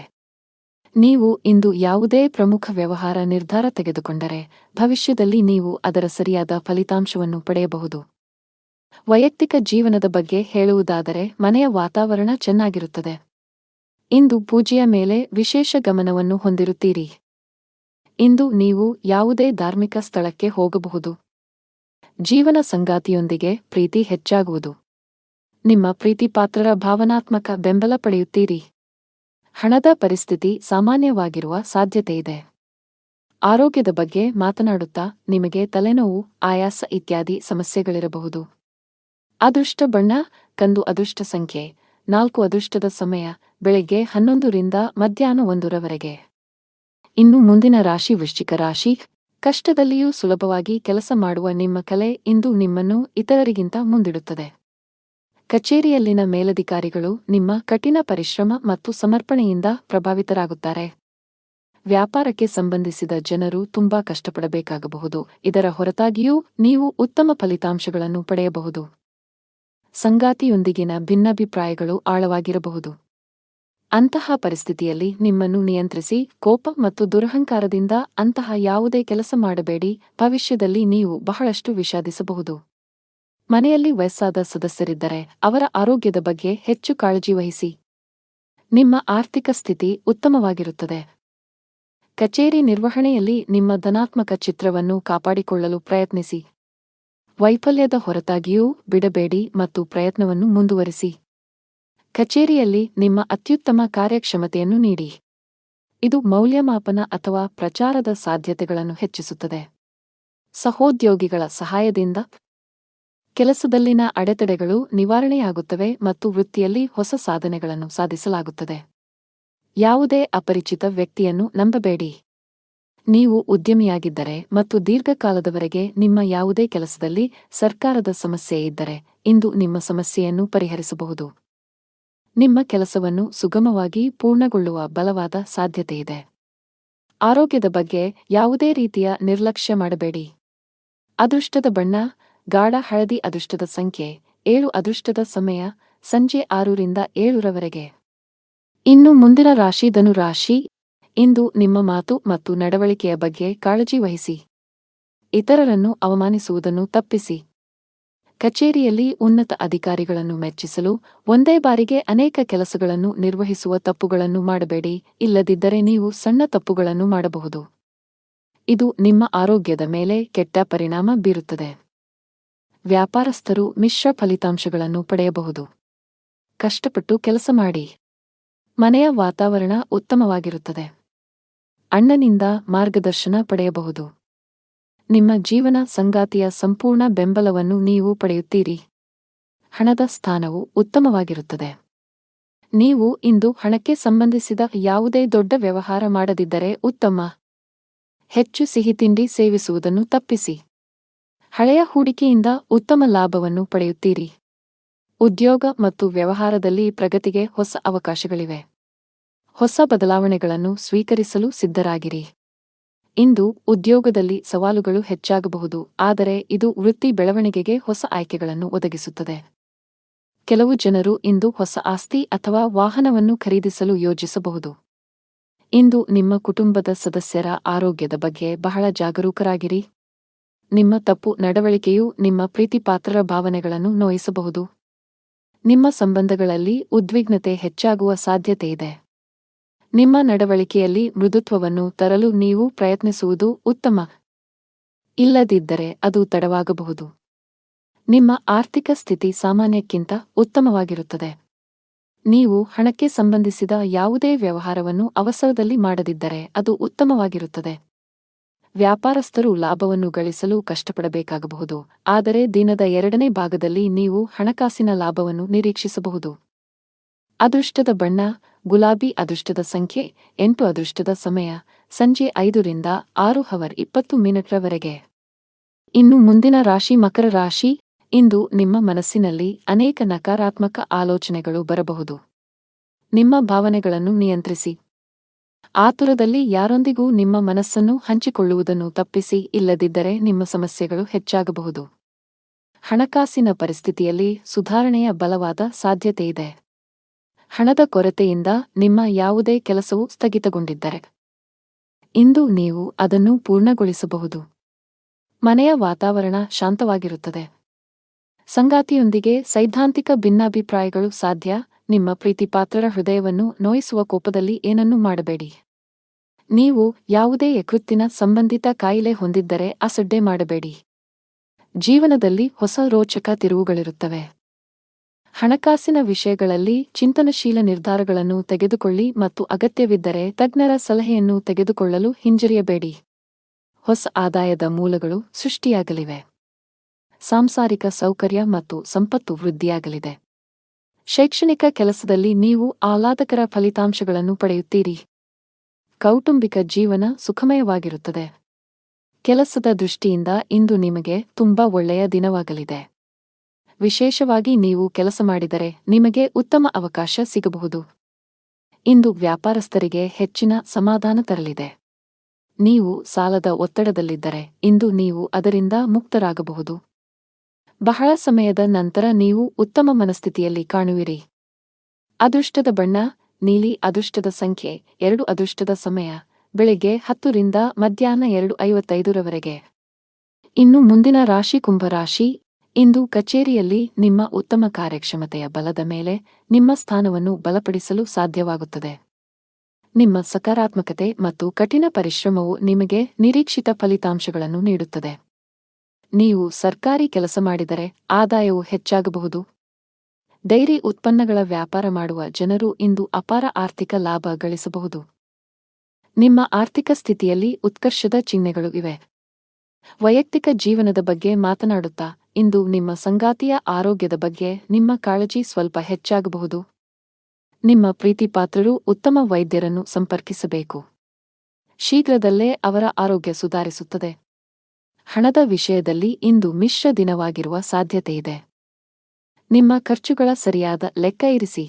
ನೀವು ಇಂದು ಯಾವುದೇ ಪ್ರಮುಖ ವ್ಯವಹಾರ ನಿರ್ಧಾರ ತೆಗೆದುಕೊಂಡರೆ ಭವಿಷ್ಯದಲ್ಲಿ ನೀವು ಅದರ ಸರಿಯಾದ ಫಲಿತಾಂಶವನ್ನು ಪಡೆಯಬಹುದು. ವೈಯಕ್ತಿಕ ಜೀವನದ ಬಗ್ಗೆ ಹೇಳುವುದಾದರೆ ಮನೆಯ ವಾತಾವರಣ ಚೆನ್ನಾಗಿರುತ್ತದೆ. ಇಂದು ಪೂಜೆಯ ಮೇಲೆ ವಿಶೇಷ ಗಮನವನ್ನು ಹೊಂದಿರುತ್ತೀರಿ. ಇಂದು ನೀವು ಯಾವುದೇ ಧಾರ್ಮಿಕ ಸ್ಥಳಕ್ಕೆ ಹೋಗಬಹುದು. ಜೀವನ ಸಂಗಾತಿಯೊಂದಿಗೆ ಪ್ರೀತಿ ಹೆಚ್ಚಾಗುವುದು. ನಿಮ್ಮ ಪ್ರೀತಿಪಾತ್ರರ ಭಾವನಾತ್ಮಕ ಬೆಂಬಲ ಪಡೆಯುತ್ತೀರಿ. ಹಣದ ಪರಿಸ್ಥಿತಿ ಸಾಮಾನ್ಯವಾಗಿರುವ ಸಾಧ್ಯತೆಯಿದೆ. ಆರೋಗ್ಯದ ಬಗ್ಗೆ ಮಾತನಾಡುತ್ತಾ ನಿಮಗೆ ತಲೆನೋವು, ಆಯಾಸ ಇತ್ಯಾದಿ ಸಮಸ್ಯೆಗಳಿರಬಹುದು. ಅದೃಷ್ಟ ಬಣ್ಣ ಕಂದು, ಅದೃಷ್ಟ ಸಂಖ್ಯೆ 4, ಅದೃಷ್ಟದ ಸಮಯ ಬೆಳಗ್ಗೆ 11 ರಿಂದ ಮಧ್ಯಾಹ್ನ 1 ರವರೆಗೆ. ಇನ್ನು ಮುಂದಿನ ರಾಶಿ ವೃಶ್ಚಿಕ ರಾಶಿ. ಕಷ್ಟದಲ್ಲಿಯೂ ಸುಲಭವಾಗಿ ಕೆಲಸ ಮಾಡುವ ನಿಮ್ಮ ಕಲೆ ಇಂದು ನಿಮ್ಮನ್ನು ಇತರರಿಗಿಂತ ಮುಂದಿಡುತ್ತದೆ. ಕಚೇರಿಯಲ್ಲಿನ ಮೇಲಧಿಕಾರಿಗಳು ನಿಮ್ಮ ಕಠಿಣ ಪರಿಶ್ರಮ ಮತ್ತು ಸಮರ್ಪಣೆಯಿಂದ ಪ್ರಭಾವಿತರಾಗುತ್ತಾರೆ. ವ್ಯಾಪಾರಕ್ಕೆ ಸಂಬಂಧಿಸಿದ ಜನರು ತುಂಬಾ ಕಷ್ಟಪಡಬೇಕಾಗಬಹುದು. ಇದರ ಹೊರತಾಗಿಯೂ ನೀವು ಉತ್ತಮ ಫಲಿತಾಂಶಗಳನ್ನು ಪಡೆಯಬಹುದು. ಸಂಗಾತಿಯೊಂದಿಗಿನ ಭಿನ್ನಾಭಿಪ್ರಾಯಗಳು ಆಳವಾಗಿರಬಹುದು. ಅಂತಹ ಪರಿಸ್ಥಿತಿಯಲ್ಲಿ ನಿಮ್ಮನ್ನು ನಿಯಂತ್ರಿಸಿ, ಕೋಪ ಮತ್ತು ದುರಹಂಕಾರದಿಂದ ಅಂತಹ ಯಾವುದೇ ಕೆಲಸ ಮಾಡಬೇಡಿ. ಭವಿಷ್ಯದಲ್ಲಿ ನೀವು ಬಹಳಷ್ಟು ವಿಷಾದಿಸಬಹುದು. ಮನೆಯಲ್ಲಿ ವಯಸ್ಸಾದ ಸದಸ್ಯರಿದ್ದರೆ ಅವರ ಆರೋಗ್ಯದ ಬಗ್ಗೆ ಹೆಚ್ಚು ಕಾಳಜಿ ವಹಿಸಿ. ನಿಮ್ಮ ಆರ್ಥಿಕ ಸ್ಥಿತಿ ಉತ್ತಮವಾಗಿರುತ್ತದೆ. ಕಚೇರಿ ನಿರ್ವಹಣೆಯಲ್ಲಿ ನಿಮ್ಮ ಧನಾತ್ಮಕ ಚಿತ್ರವನ್ನು ಕಾಪಾಡಿಕೊಳ್ಳಲು ಪ್ರಯತ್ನಿಸಿ. ವೈಫಲ್ಯದ ಹೊರತಾಗಿಯೂ ಬಿಡಬೇಡಿ ಮತ್ತು ಪ್ರಯತ್ನವನ್ನು ಮುಂದುವರಿಸಿ. ಕಚೇರಿಯಲ್ಲಿ ನಿಮ್ಮ ಅತ್ಯುತ್ತಮ ಕಾರ್ಯಕ್ಷಮತೆಯನ್ನು ನೀಡಿ. ಇದು ಮೌಲ್ಯಮಾಪನ ಅಥವಾ ಪ್ರಚಾರದ ಸಾಧ್ಯತೆಗಳನ್ನು ಹೆಚ್ಚಿಸುತ್ತದೆ. ಸಹೋದ್ಯೋಗಿಗಳ ಸಹಾಯದಿಂದ ಕೆಲಸದಲ್ಲಿನ ಅಡೆತಡೆಗಳು ನಿವಾರಣೆಯಾಗುತ್ತವೆ ಮತ್ತು ವೃತ್ತಿಯಲ್ಲಿ ಹೊಸ ಸಾಧನೆಗಳನ್ನು ಸಾಧಿಸಲಾಗುತ್ತದೆ. ಯಾವುದೇ ಅಪರಿಚಿತ ವ್ಯಕ್ತಿಯನ್ನು ನಂಬಬೇಡಿ. ನೀವು ಉದ್ಯಮಿಯಾಗಿದ್ದರೆ ಮತ್ತು ದೀರ್ಘಕಾಲದವರೆಗೆ ನಿಮ್ಮ ಯಾವುದೇ ಕೆಲಸದಲ್ಲಿ ಸರ್ಕಾರದ ಸಮಸ್ಯೆ ಇದ್ದರೆ ಇಂದು ನಿಮ್ಮ ಸಮಸ್ಯೆಯನ್ನು ಪರಿಹರಿಸಬಹುದು. ನಿಮ್ಮ ಕೆಲಸವನ್ನು ಸುಗಮವಾಗಿ ಪೂರ್ಣಗೊಳ್ಳುವ ಬಲವಾದ ಸಾಧ್ಯತೆಯಿದೆ. ಆರೋಗ್ಯದ ಬಗ್ಗೆ ಯಾವುದೇ ರೀತಿಯ ನಿರ್ಲಕ್ಷ್ಯ ಮಾಡಬೇಡಿ. ಅದೃಷ್ಟದ ಬಣ್ಣ ಗಾಢ ಹಳದಿ, ಅದೃಷ್ಟದ ಸಂಖ್ಯೆ 7, ಅದೃಷ್ಟದ ಸಮಯ ಸಂಜೆ 6 ರಿಂದ 7 ರವರೆಗೆ. ಇನ್ನು ಮುಂದಿನ ರಾಶಿ ಧನು ರಾಶಿ. ಇಂದು ನಿಮ್ಮ ಮಾತು ಮತ್ತು ನಡವಳಿಕೆಯ ಬಗ್ಗೆ ಕಾಳಜಿ ವಹಿಸಿ. ಇತರರನ್ನು ಅವಮಾನಿಸುವುದನ್ನು ತಪ್ಪಿಸಿ. ಕಚೇರಿಯಲ್ಲಿ ಉನ್ನತ ಅಧಿಕಾರಿಗಳನ್ನು ಮೆಚ್ಚಿಸಲು ಒಂದೇ ಬಾರಿಗೆ ಅನೇಕ ಕೆಲಸಗಳನ್ನು ನಿರ್ವಹಿಸುವ ತಪ್ಪುಗಳನ್ನು ಮಾಡಬೇಡಿ, ಇಲ್ಲದಿದ್ದರೆ ನೀವು ಸಣ್ಣ ತಪ್ಪುಗಳನ್ನು ಮಾಡಬಹುದು. ಇದು ನಿಮ್ಮ ಆರೋಗ್ಯದ ಮೇಲೆ ಕೆಟ್ಟ ಪರಿಣಾಮ ಬೀರುತ್ತದೆ. ವ್ಯಾಪಾರಸ್ಥರು ಮಿಶ್ರ ಫಲಿತಾಂಶಗಳನ್ನು ಪಡೆಯಬಹುದು. ಕಷ್ಟಪಟ್ಟು ಕೆಲಸ ಮಾಡಿ. ಮನೆಯ ವಾತಾವರಣ ಉತ್ತಮವಾಗಿರುತ್ತದೆ. ಅಣ್ಣನಿಂದ ಮಾರ್ಗದರ್ಶನ ಪಡೆಯಬಹುದು. ನಿಮ್ಮ ಜೀವನ ಸಂಗಾತಿಯ ಸಂಪೂರ್ಣ ಬೆಂಬಲವನ್ನು ನೀವು ಪಡೆಯುತ್ತೀರಿ. ಹಣದ ಸ್ಥಾನವು ಉತ್ತಮವಾಗಿರುತ್ತದೆ. ನೀವು ಇಂದು ಹಣಕ್ಕೆ ಸಂಬಂಧಿಸಿದ ಯಾವುದೇ ದೊಡ್ಡ ವ್ಯವಹಾರ ಮಾಡದಿದ್ದರೆ ಉತ್ತಮ. ಹೆಚ್ಚು ಸಿಹಿತಿಂಡಿ ಸೇವಿಸುವುದನ್ನು ತಪ್ಪಿಸಿ. ಹಳೆಯ ಹೂಡಿಕೆಯಿಂದ ಉತ್ತಮ ಲಾಭವನ್ನು ಪಡೆಯುತ್ತೀರಿ. ಉದ್ಯೋಗ ಮತ್ತು ವ್ಯವಹಾರದಲ್ಲಿ ಪ್ರಗತಿಗೆ ಹೊಸ ಅವಕಾಶಗಳಿವೆ. ಹೊಸ ಬದಲಾವಣೆಗಳನ್ನು ಸ್ವೀಕರಿಸಲು ಸಿದ್ಧರಾಗಿರಿ. ಇಂದು ಉದ್ಯೋಗದಲ್ಲಿ ಸವಾಲುಗಳು ಹೆಚ್ಚಾಗಬಹುದು, ಆದರೆ ಇದು ವೃತ್ತಿ ಬೆಳವಣಿಗೆಗೆ ಹೊಸ ಆಯ್ಕೆಗಳನ್ನು ಒದಗಿಸುತ್ತದೆ. ಕೆಲವು ಜನರು ಇಂದು ಹೊಸ ಆಸ್ತಿ ಅಥವಾ ವಾಹನವನ್ನು ಖರೀದಿಸಲು ಯೋಜಿಸಬಹುದು. ಇಂದು ನಿಮ್ಮ ಕುಟುಂಬದ ಸದಸ್ಯರ ಆರೋಗ್ಯದ ಬಗ್ಗೆ ಬಹಳ ಜಾಗರೂಕರಾಗಿರಿ. ನಿಮ್ಮ ತಪ್ಪು ನಡವಳಿಕೆಯು ನಿಮ್ಮ ಪ್ರೀತಿಪಾತ್ರರ ಭಾವನೆಗಳನ್ನು ನೋಯಿಸಬಹುದು. ನಿಮ್ಮ ಸಂಬಂಧಗಳಲ್ಲಿ ಉದ್ವಿಗ್ನತೆ ಹೆಚ್ಚಾಗುವ ಸಾಧ್ಯತೆಯಿದೆ. ನಿಮ್ಮ ನಡವಳಿಕೆಯಲ್ಲಿ ಮೃದುತ್ವವನ್ನು ತರಲು ನೀವು ಪ್ರಯತ್ನಿಸುವುದು ಉತ್ತಮ. ಇಲ್ಲದಿದ್ದರೆ ಅದು ತಡವಾಗಬಹುದು. ನಿಮ್ಮ ಆರ್ಥಿಕ ಸ್ಥಿತಿ ಸಾಮಾನ್ಯಕ್ಕಿಂತ ಉತ್ತಮವಾಗಿರುತ್ತದೆ. ನೀವು ಹಣಕ್ಕೆ ಸಂಬಂಧಿಸಿದ ಯಾವುದೇ ವ್ಯವಹಾರವನ್ನು ಅವಸರದಲ್ಲಿ ಮಾಡದಿದ್ದರೆ ಅದು ಉತ್ತಮವಾಗಿರುತ್ತದೆ. ವ್ಯಾಪಾರಸ್ಥರು ಲಾಭವನ್ನು ಗಳಿಸಲು ಕಷ್ಟಪಡಬೇಕಾಗಬಹುದು, ಆದರೆ ದಿನದ 2ನೇ ಭಾಗದಲ್ಲಿ ನೀವು ಹಣಕಾಸಿನ ಲಾಭವನ್ನು ನಿರೀಕ್ಷಿಸಬಹುದು. ಅದೃಷ್ಟದ ಬಣ್ಣ ಗುಲಾಬಿ, ಅದೃಷ್ಟದ ಸಂಖ್ಯೆ 8, ಅದೃಷ್ಟದ ಸಮಯ ಸಂಜೆ 5 ರಿಂದ 6:20 ರವರೆಗೆ. ಇನ್ನು ಮುಂದಿನ ರಾಶಿ ಮಕರ ರಾಶಿ. ಇಂದು ನಿಮ್ಮ ಮನಸ್ಸಿನಲ್ಲಿ ಅನೇಕ ನಕಾರಾತ್ಮಕ ಆಲೋಚನೆಗಳು ಬರಬಹುದು. ನಿಮ್ಮ ಭಾವನೆಗಳನ್ನು ನಿಯಂತ್ರಿಸಿ. ಆತುರದಲ್ಲಿ ಯಾರೊಂದಿಗೂ ನಿಮ್ಮ ಮನಸ್ಸನ್ನು ಹಂಚಿಕೊಳ್ಳುವುದನ್ನು ತಪ್ಪಿಸಿ, ಇಲ್ಲದಿದ್ದರೆ ನಿಮ್ಮ ಸಮಸ್ಯೆಗಳು ಹೆಚ್ಚಾಗಬಹುದು. ಹಣಕಾಸಿನ ಪರಿಸ್ಥಿತಿಯಲ್ಲಿ ಸುಧಾರಣೆಯ ಬಲವಾದ ಸಾಧ್ಯತೆಯಿದೆ. ಹಣದ ಕೊರತೆಯಿಂದ ನಿಮ್ಮ ಯಾವುದೇ ಕೆಲಸವು ಸ್ಥಗಿತಗೊಂಡಿದ್ದರೆ ಇಂದು ನೀವು ಅದನ್ನು ಪೂರ್ಣಗೊಳಿಸಬಹುದು. ಮನೆಯ ವಾತಾವರಣ ಶಾಂತವಾಗಿರುತ್ತದೆ. ಸಂಗಾತಿಯೊಂದಿಗೆ ಸೈದ್ಧಾಂತಿಕ ಭಿನ್ನಾಭಿಪ್ರಾಯಗಳು ಸಾಧ್ಯ. ನಿಮ್ಮ ಪ್ರೀತಿಪಾತ್ರರ ಹೃದಯವನ್ನು ನೋಯಿಸುವ ಕೋಪದಲ್ಲಿ ಏನನ್ನೂ ಮಾಡಬೇಡಿ. ನೀವು ಯಾವುದೇ ಯಕೃತ್ತಿನ ಸಂಬಂಧಿತ ಕಾಯಿಲೆ ಹೊಂದಿದ್ದರೆ ಅಸಡ್ಡೆ ಮಾಡಬೇಡಿ. ಜೀವನದಲ್ಲಿ ಹೊಸ ರೋಚಕ ತಿರುವುಗಳಿರುತ್ತವೆ. ಹಣಕಾಸಿನ ವಿಷಯಗಳಲ್ಲಿ ಚಿಂತನಶೀಲ ನಿರ್ಧಾರಗಳನ್ನು ತೆಗೆದುಕೊಳ್ಳಿ ಮತ್ತು ಅಗತ್ಯವಿದ್ದರೆ ತಜ್ಞರ ಸಲಹೆಯನ್ನು ತೆಗೆದುಕೊಳ್ಳಲು ಹಿಂಜರಿಯಬೇಡಿ. ಹೊಸ ಆದಾಯದ ಮೂಲಗಳು ಸೃಷ್ಟಿಯಾಗಲಿವೆ. ಸಾಂಸಾರಿಕ ಸೌಕರ್ಯ ಮತ್ತು ಸಂಪತ್ತು ವೃದ್ಧಿಯಾಗಲಿದೆ. ಶೈಕ್ಷಣಿಕ ಕೆಲಸದಲ್ಲಿ ನೀವು ಆಹ್ಲಾದಕರ ಫಲಿತಾಂಶಗಳನ್ನು ಪಡೆಯುತ್ತೀರಿ. ಕೌಟುಂಬಿಕ ಜೀವನ ಸುಖಮಯವಾಗಿರುತ್ತದೆ. ಕೆಲಸದ ದೃಷ್ಟಿಯಿಂದ ಇಂದು ನಿಮಗೆ ತುಂಬಾ ಒಳ್ಳೆಯ ದಿನವಾಗಲಿದೆ. ವಿಶೇಷವಾಗಿ ನೀವು ಕೆಲಸ ಮಾಡಿದರೆ ನಿಮಗೆ ಉತ್ತಮ ಅವಕಾಶ ಸಿಗಬಹುದು. ಇಂದು ವ್ಯಾಪಾರಸ್ಥರಿಗೆ ಹೆಚ್ಚಿನ ಸಮಾಧಾನ ತರಲಿದೆ. ನೀವು ಸಾಲದ ಒತ್ತಡದಲ್ಲಿದ್ದರೆ ಇಂದು ನೀವು ಅದರಿಂದ ಮುಕ್ತರಾಗಬಹುದು. ಬಹಳ ಸಮಯದ ನಂತರ ನೀವು ಉತ್ತಮ ಮನಸ್ಥಿತಿಯಲ್ಲಿ ಕಾಣುವಿರಿ. ಅದೃಷ್ಟದ ಬಣ್ಣ ನೀಲಿ. ಅದೃಷ್ಟದ ಸಂಖ್ಯೆ 2. ಅದೃಷ್ಟದ ಸಮಯ ಬೆಳಿಗ್ಗೆ 10 ರಿಂದ ಮಧ್ಯಾಹ್ನ 2:55 ಇನ್ನು ಮುಂದಿನ ರಾಶಿ ಕುಂಭರಾಶಿ. ಇಂದು ಕಚೇರಿಯಲ್ಲಿ ನಿಮ್ಮ ಉತ್ತಮ ಕಾರ್ಯಕ್ಷಮತೆಯ ಬಲದ ಮೇಲೆ ನಿಮ್ಮ ಸ್ಥಾನವನ್ನು ಬಲಪಡಿಸಲು ಸಾಧ್ಯವಾಗುತ್ತದೆ. ನಿಮ್ಮ ಸಕಾರಾತ್ಮಕತೆ ಮತ್ತು ಕಠಿಣ ಪರಿಶ್ರಮವು ನಿಮಗೆ ನಿರೀಕ್ಷಿತ ಫಲಿತಾಂಶಗಳನ್ನು ನೀಡುತ್ತದೆ. ನೀವು ಸರ್ಕಾರಿ ಕೆಲಸ ಮಾಡಿದರೆ ಆದಾಯವು ಹೆಚ್ಚಾಗಬಹುದು. ಡೈರಿ ಉತ್ಪನ್ನಗಳ ವ್ಯಾಪಾರ ಮಾಡುವ ಜನರು ಇಂದು ಅಪಾರ ಆರ್ಥಿಕ ಲಾಭ ಗಳಿಸಬಹುದು. ನಿಮ್ಮ ಆರ್ಥಿಕ ಸ್ಥಿತಿಯಲ್ಲಿ ಉತ್ಕರ್ಷದ ಚಿಹ್ನೆಗಳು ಇವೆ. ವೈಯಕ್ತಿಕ ಜೀವನದ ಬಗ್ಗೆ ಮಾತನಾಡುತ್ತಾ ಇಂದು ನಿಮ್ಮ ಸಂಗಾತಿಯ ಆರೋಗ್ಯದ ಬಗ್ಗೆ ನಿಮ್ಮ ಕಾಳಜಿ ಸ್ವಲ್ಪ ಹೆಚ್ಚಾಗಬಹುದು. ನಿಮ್ಮ ಪ್ರೀತಿಪಾತ್ರರು ಉತ್ತಮ ವೈದ್ಯರನ್ನು ಸಂಪರ್ಕಿಸಬೇಕು. ಶೀಘ್ರದಲ್ಲೇ ಅವರ ಆರೋಗ್ಯ ಸುಧಾರಿಸುತ್ತದೆ. ಹಣದ ವಿಷಯದಲ್ಲಿ ಇಂದು ಮಿಶ್ರ ದಿನವಾಗಿರುವ ಸಾಧ್ಯತೆಯಿದೆ. ನಿಮ್ಮ ಖರ್ಚುಗಳ ಸರಿಯಾದ ಲೆಕ್ಕ ಇರಿಸಿ.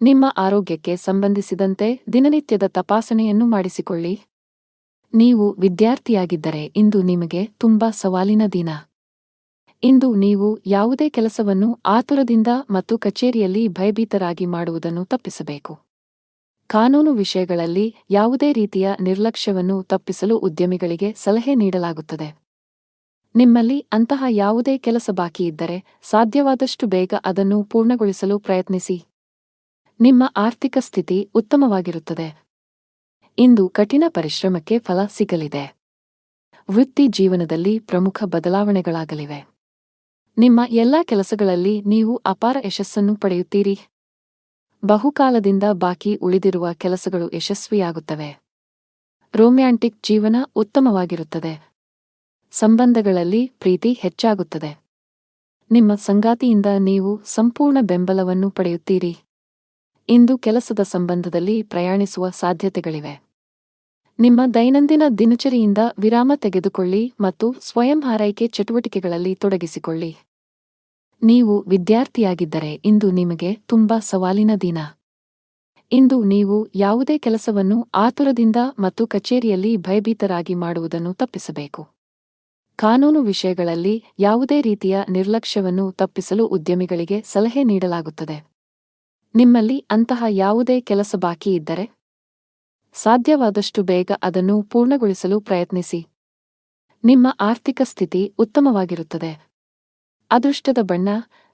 ನಿಮ್ಮ ಆರೋಗ್ಯಕ್ಕೆ ಸಂಬಂಧಿಸಿದಂತೆ ದಿನನಿತ್ಯದ ತಪಾಸಣೆಯನ್ನು ಮಾಡಿಸಿಕೊಳ್ಳಿ. ನೀವು ವಿದ್ಯಾರ್ಥಿಯಾಗಿದ್ದರೆ ಇಂದು ನಿಮಗೆ ತುಂಬಾ ಸವಾಲಿನ ದಿನ. ಇಂದು ನೀವು ಯಾವುದೇ ಕೆಲಸವನ್ನು ಆತುರದಿಂದ ಮತ್ತು ಕಚೇರಿಯಲ್ಲಿ ಭಯಭೀತರಾಗಿ ಮಾಡುವುದನ್ನು ತಪ್ಪಿಸಬೇಕು. ಕಾನೂನು ವಿಷಯಗಳಲ್ಲಿ ಯಾವುದೇ ರೀತಿಯ ನಿರ್ಲಕ್ಷ್ಯವನ್ನು ತಪ್ಪಿಸಲು ಉದ್ಯಮಿಗಳಿಗೆ ಸಲಹೆ ನೀಡಲಾಗುತ್ತದೆ. ನಿಮ್ಮಲ್ಲಿ ಅಂತಹ ಯಾವುದೇ ಕೆಲಸ ಬಾಕಿಯಿದ್ದರೆ ಸಾಧ್ಯವಾದಷ್ಟು ಬೇಗ ಅದನ್ನು ಪೂರ್ಣಗೊಳಿಸಲು ಪ್ರಯತ್ನಿಸಿ. ನಿಮ್ಮ ಆರ್ಥಿಕ ಸ್ಥಿತಿ ಉತ್ತಮವಾಗಿರುತ್ತದೆ. ಇಂದು ಕಠಿಣ ಪರಿಶ್ರಮಕ್ಕೆ ಫಲ ಸಿಗಲಿದೆ. ವೃತ್ತಿ ಜೀವನದಲ್ಲಿ ಪ್ರಮುಖ ಬದಲಾವಣೆಗಳಾಗಲಿವೆ. ನಿಮ್ಮ ಎಲ್ಲಾ ಕೆಲಸಗಳಲ್ಲಿ ನೀವು ಅಪಾರ ಯಶಸ್ಸನ್ನು ಪಡೆಯುತ್ತೀರಿ. ಬಹುಕಾಲದಿಂದ ಬಾಕಿ ಉಳಿದಿರುವ ಕೆಲಸಗಳು ಯಶಸ್ವಿಯಾಗುತ್ತವೆ. ರೊಮ್ಯಾಂಟಿಕ್ ಜೀವನ ಉತ್ತಮವಾಗಿರುತ್ತದೆ. ಸಂಬಂಧಗಳಲ್ಲಿ ಪ್ರೀತಿ ಹೆಚ್ಚಾಗುತ್ತದೆ. ನಿಮ್ಮ ಸಂಗಾತಿಯಿಂದ ನೀವು ಸಂಪೂರ್ಣ ಬೆಂಬಲವನ್ನು ಪಡೆಯುತ್ತೀರಿ. ಇಂದು ಕೆಲಸದ ಸಂಬಂಧದಲ್ಲಿ ಪ್ರಯಾಣಿಸುವ ಸಾಧ್ಯತೆಗಳಿವೆ. ನಿಮ್ಮ ದೈನಂದಿನ ದಿನಚರಿಯಿಂದ ವಿರಾಮ ತೆಗೆದುಕೊಳ್ಳಿ ಮತ್ತು ಸ್ವಯಂ ಆರೈಕೆ ಚಟುವಟಿಕೆಗಳಲ್ಲಿ ತೊಡಗಿಸಿಕೊಳ್ಳಿ. ನೀವು ವಿದ್ಯಾರ್ಥಿಯಾಗಿದ್ದರೆ ಇಂದು ನಿಮಗೆ ತುಂಬಾ ಸವಾಲಿನ ದಿನ. ಇಂದು ನೀವು ಯಾವುದೇ ಕೆಲಸವನ್ನು ಆತುರದಿಂದ ಮತ್ತು ಕಚೇರಿಯಲ್ಲಿ ಭಯಭೀತರಾಗಿ ಮಾಡುವುದನ್ನು ತಪ್ಪಿಸಬೇಕು. ಕಾನೂನು ವಿಷಯಗಳಲ್ಲಿ ಯಾವುದೇ ರೀತಿಯ ನಿರ್ಲಕ್ಷ್ಯವನ್ನು ತಪ್ಪಿಸಲು ಉದ್ಯಮಿಗಳಿಗೆ ಸಲಹೆ ನೀಡಲಾಗುತ್ತದೆ. ನಿಮ್ಮಲ್ಲಿ ಅಂತಹ ಯಾವುದೇ ಕೆಲಸ ಬಾಕಿಯಿದ್ದರೆ ಸಾಧ್ಯವಾದಷ್ಟು ಬೇಗ ಅದನ್ನು ಪೂರ್ಣಗೊಳಿಸಲು ಪ್ರಯತ್ನಿಸಿ. ನಿಮ್ಮ ಆರ್ಥಿಕ ಸ್ಥಿತಿ ಉತ್ತಮವಾಗಿರುತ್ತದೆ. ಅದೃಷ್ಟದ ಬಣ್ಣ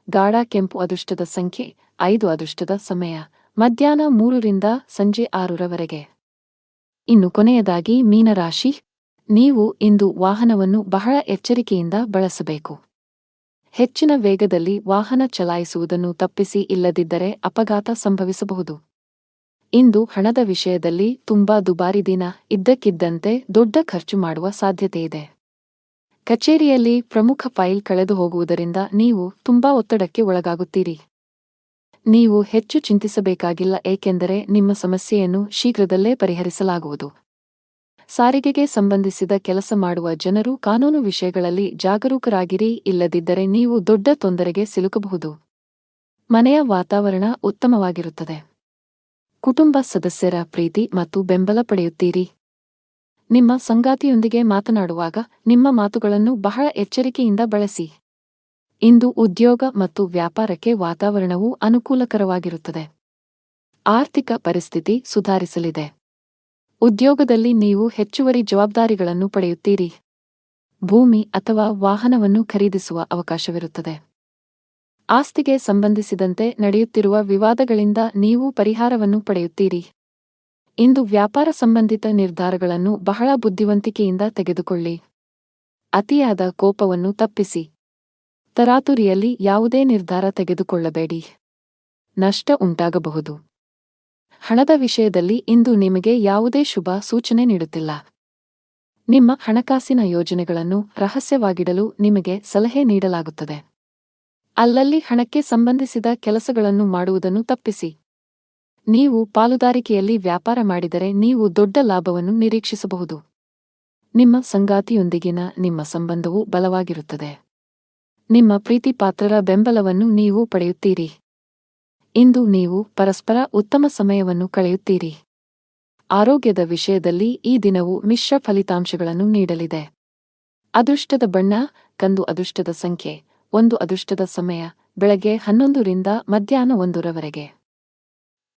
ಗಾಢ ಕೆಂಪು. ಅದೃಷ್ಟದ ಸಂಖ್ಯೆ 5. ಅದೃಷ್ಟದ ಸಮಯ ಮಧ್ಯಾಹ್ನ 3 ರಿಂದ ಸಂಜೆ 6 ಇನ್ನು ಕೊನೆಯದಾಗಿ ಮೀನರಾಶಿ. ನೀವು ಇಂದು ವಾಹನವನ್ನು ಬಹಳ ಎಚ್ಚರಿಕೆಯಿಂದ ಬಳಸಬೇಕು. ಹೆಚ್ಚಿನ ವೇಗದಲ್ಲಿ ವಾಹನ ಚಲಾಯಿಸುವುದನ್ನು ತಪ್ಪಿಸಿ, ಇಲ್ಲದಿದ್ದರೆ ಅಪಘಾತ ಸಂಭವಿಸಬಹುದು. ಇಂದು ಹಣದ ವಿಷಯದಲ್ಲಿ ತುಂಬಾ ದುಬಾರಿ ದಿನ. ಇದ್ದಕ್ಕಿದ್ದಂತೆ ದೊಡ್ಡ ಖರ್ಚು ಮಾಡುವ ಸಾಧ್ಯತೆಯಿದೆ. ಕಚೇರಿಯಲ್ಲಿ ಪ್ರಮುಖ ಫೈಲ್ ಕಳೆದು ಹೋಗುವುದರಿಂದ ನೀವು ತುಂಬಾ ಒತ್ತಡಕ್ಕೆ ಒಳಗಾಗುತ್ತೀರಿ. ನೀವು ಹೆಚ್ಚು ಚಿಂತಿಸಬೇಕಾಗಿಲ್ಲ, ಏಕೆಂದರೆ ನಿಮ್ಮ ಸಮಸ್ಯೆಯನ್ನು ಶೀಘ್ರದಲ್ಲೇ ಪರಿಹರಿಸಲಾಗುವುದು. ಸಾರಿಗೆಗೆ ಸಂಬಂಧಿಸಿದ ಕೆಲಸ ಮಾಡುವ ಜನರು ಕಾನೂನು ವಿಷಯಗಳಲ್ಲಿ ಜಾಗರೂಕರಾಗಿರಿ, ಇಲ್ಲದಿದ್ದರೆ ನೀವು ದೊಡ್ಡ ತೊಂದರೆಗೆ ಸಿಲುಕಬಹುದು. ಮನೆಯ ವಾತಾವರಣ ಉತ್ತಮವಾಗಿರುತ್ತದೆ. ಕುಟುಂಬ ಸದಸ್ಯರ ಪ್ರೀತಿ ಮತ್ತು ಬೆಂಬಲ ಪಡೆಯುತ್ತೀರಿ. ನಿಮ್ಮ ಸಂಗಾತಿಯೊಂದಿಗೆ ಮಾತನಾಡುವಾಗ ನಿಮ್ಮ ಮಾತುಗಳನ್ನು ಬಹಳ ಎಚ್ಚರಿಕೆಯಿಂದ ಬಳಸಿ. ಇಂದು ಉದ್ಯೋಗ ಮತ್ತು ವ್ಯಾಪಾರಕ್ಕೆ ವಾತಾವರಣವು ಅನುಕೂಲಕರವಾಗಿರುತ್ತದೆ. ಆರ್ಥಿಕ ಪರಿಸ್ಥಿತಿ ಸುಧಾರಿಸಲಿದೆ. ಉದ್ಯೋಗದಲ್ಲಿ ನೀವು ಹೆಚ್ಚುವರಿ ಜವಾಬ್ದಾರಿಗಳನ್ನು ಪಡೆಯುತ್ತೀರಿ. ಭೂಮಿ ಅಥವಾ ವಾಹನವನ್ನು ಖರೀದಿಸುವ ಅವಕಾಶವಿರುತ್ತದೆ. ಆಸ್ತಿಗೆ ಸಂಬಂಧಿಸಿದಂತೆ ನಡೆಯುತ್ತಿರುವ ವಿವಾದಗಳಿಂದ ನೀವು ಪರಿಹಾರವನ್ನು ಪಡೆಯುತ್ತೀರಿ. ಇಂದು ವ್ಯಾಪಾರ ಸಂಬಂಧಿತ ನಿರ್ಧಾರಗಳನ್ನು ಬಹಳ ಬುದ್ಧಿವಂತಿಕೆಯಿಂದ ತೆಗೆದುಕೊಳ್ಳಿ. ಅತಿಯಾದ ಕೋಪವನ್ನು ತಪ್ಪಿಸಿ. ತರಾತುರಿಯಲ್ಲಿ ಯಾವುದೇ ನಿರ್ಧಾರ ತೆಗೆದುಕೊಳ್ಳಬೇಡಿ. ನಷ್ಟ ಉಂಟಾಗಬಹುದು. ಹಣದ ವಿಷಯದಲ್ಲಿ ಇಂದು ನಿಮಗೆ ಯಾವುದೇ ಶುಭ ಸೂಚನೆ ನೀಡುತ್ತಿಲ್ಲ. ನಿಮ್ಮ ಹಣಕಾಸಿನ ಯೋಜನೆಗಳನ್ನು ರಹಸ್ಯವಾಗಿಡಲು ನಿಮಗೆ ಸಲಹೆ ನೀಡಲಾಗುತ್ತದೆ. ಅಲ್ಲಲ್ಲಿ ಹಣಕ್ಕೆ ಸಂಬಂಧಿಸಿದ ಕೆಲಸಗಳನ್ನು ಮಾಡುವುದನ್ನು ತಪ್ಪಿಸಿ. ನೀವು ಪಾಲುದಾರಿಕೆಯಲ್ಲಿ ವ್ಯಾಪಾರ ಮಾಡಿದರೆ ನೀವು ದೊಡ್ಡ ಲಾಭವನ್ನು ನಿರೀಕ್ಷಿಸಬಹುದು. ನಿಮ್ಮ ಸಂಗಾತಿಯೊಂದಿಗಿನ ನಿಮ್ಮ ಸಂಬಂಧವು ಬಲವಾಗಿರುತ್ತದೆ. ನಿಮ್ಮ ಪ್ರೀತಿಪಾತ್ರರ ಬೆಂಬಲವನ್ನು ನೀವು ಪಡೆಯುತ್ತೀರಿ. ಇಂದು ನೀವು ಪರಸ್ಪರ ಉತ್ತಮ ಸಮಯವನ್ನು ಕಳೆಯುತ್ತೀರಿ. ಆರೋಗ್ಯದ ವಿಷಯದಲ್ಲಿ ಈ ದಿನವು ಮಿಶ್ರ ಫಲಿತಾಂಶಗಳನ್ನು ನೀಡಲಿದೆ. ಅದೃಷ್ಟದ ಬಣ್ಣ ಕಂದು. ಅದೃಷ್ಟದ ಸಂಖ್ಯೆ 1. ಅದೃಷ್ಟದ ಸಮಯ ಬೆಳಗ್ಗೆ 11 ರಿಂದ ಮಧ್ಯಾಹ್ನ 1 ರವರೆಗೆ.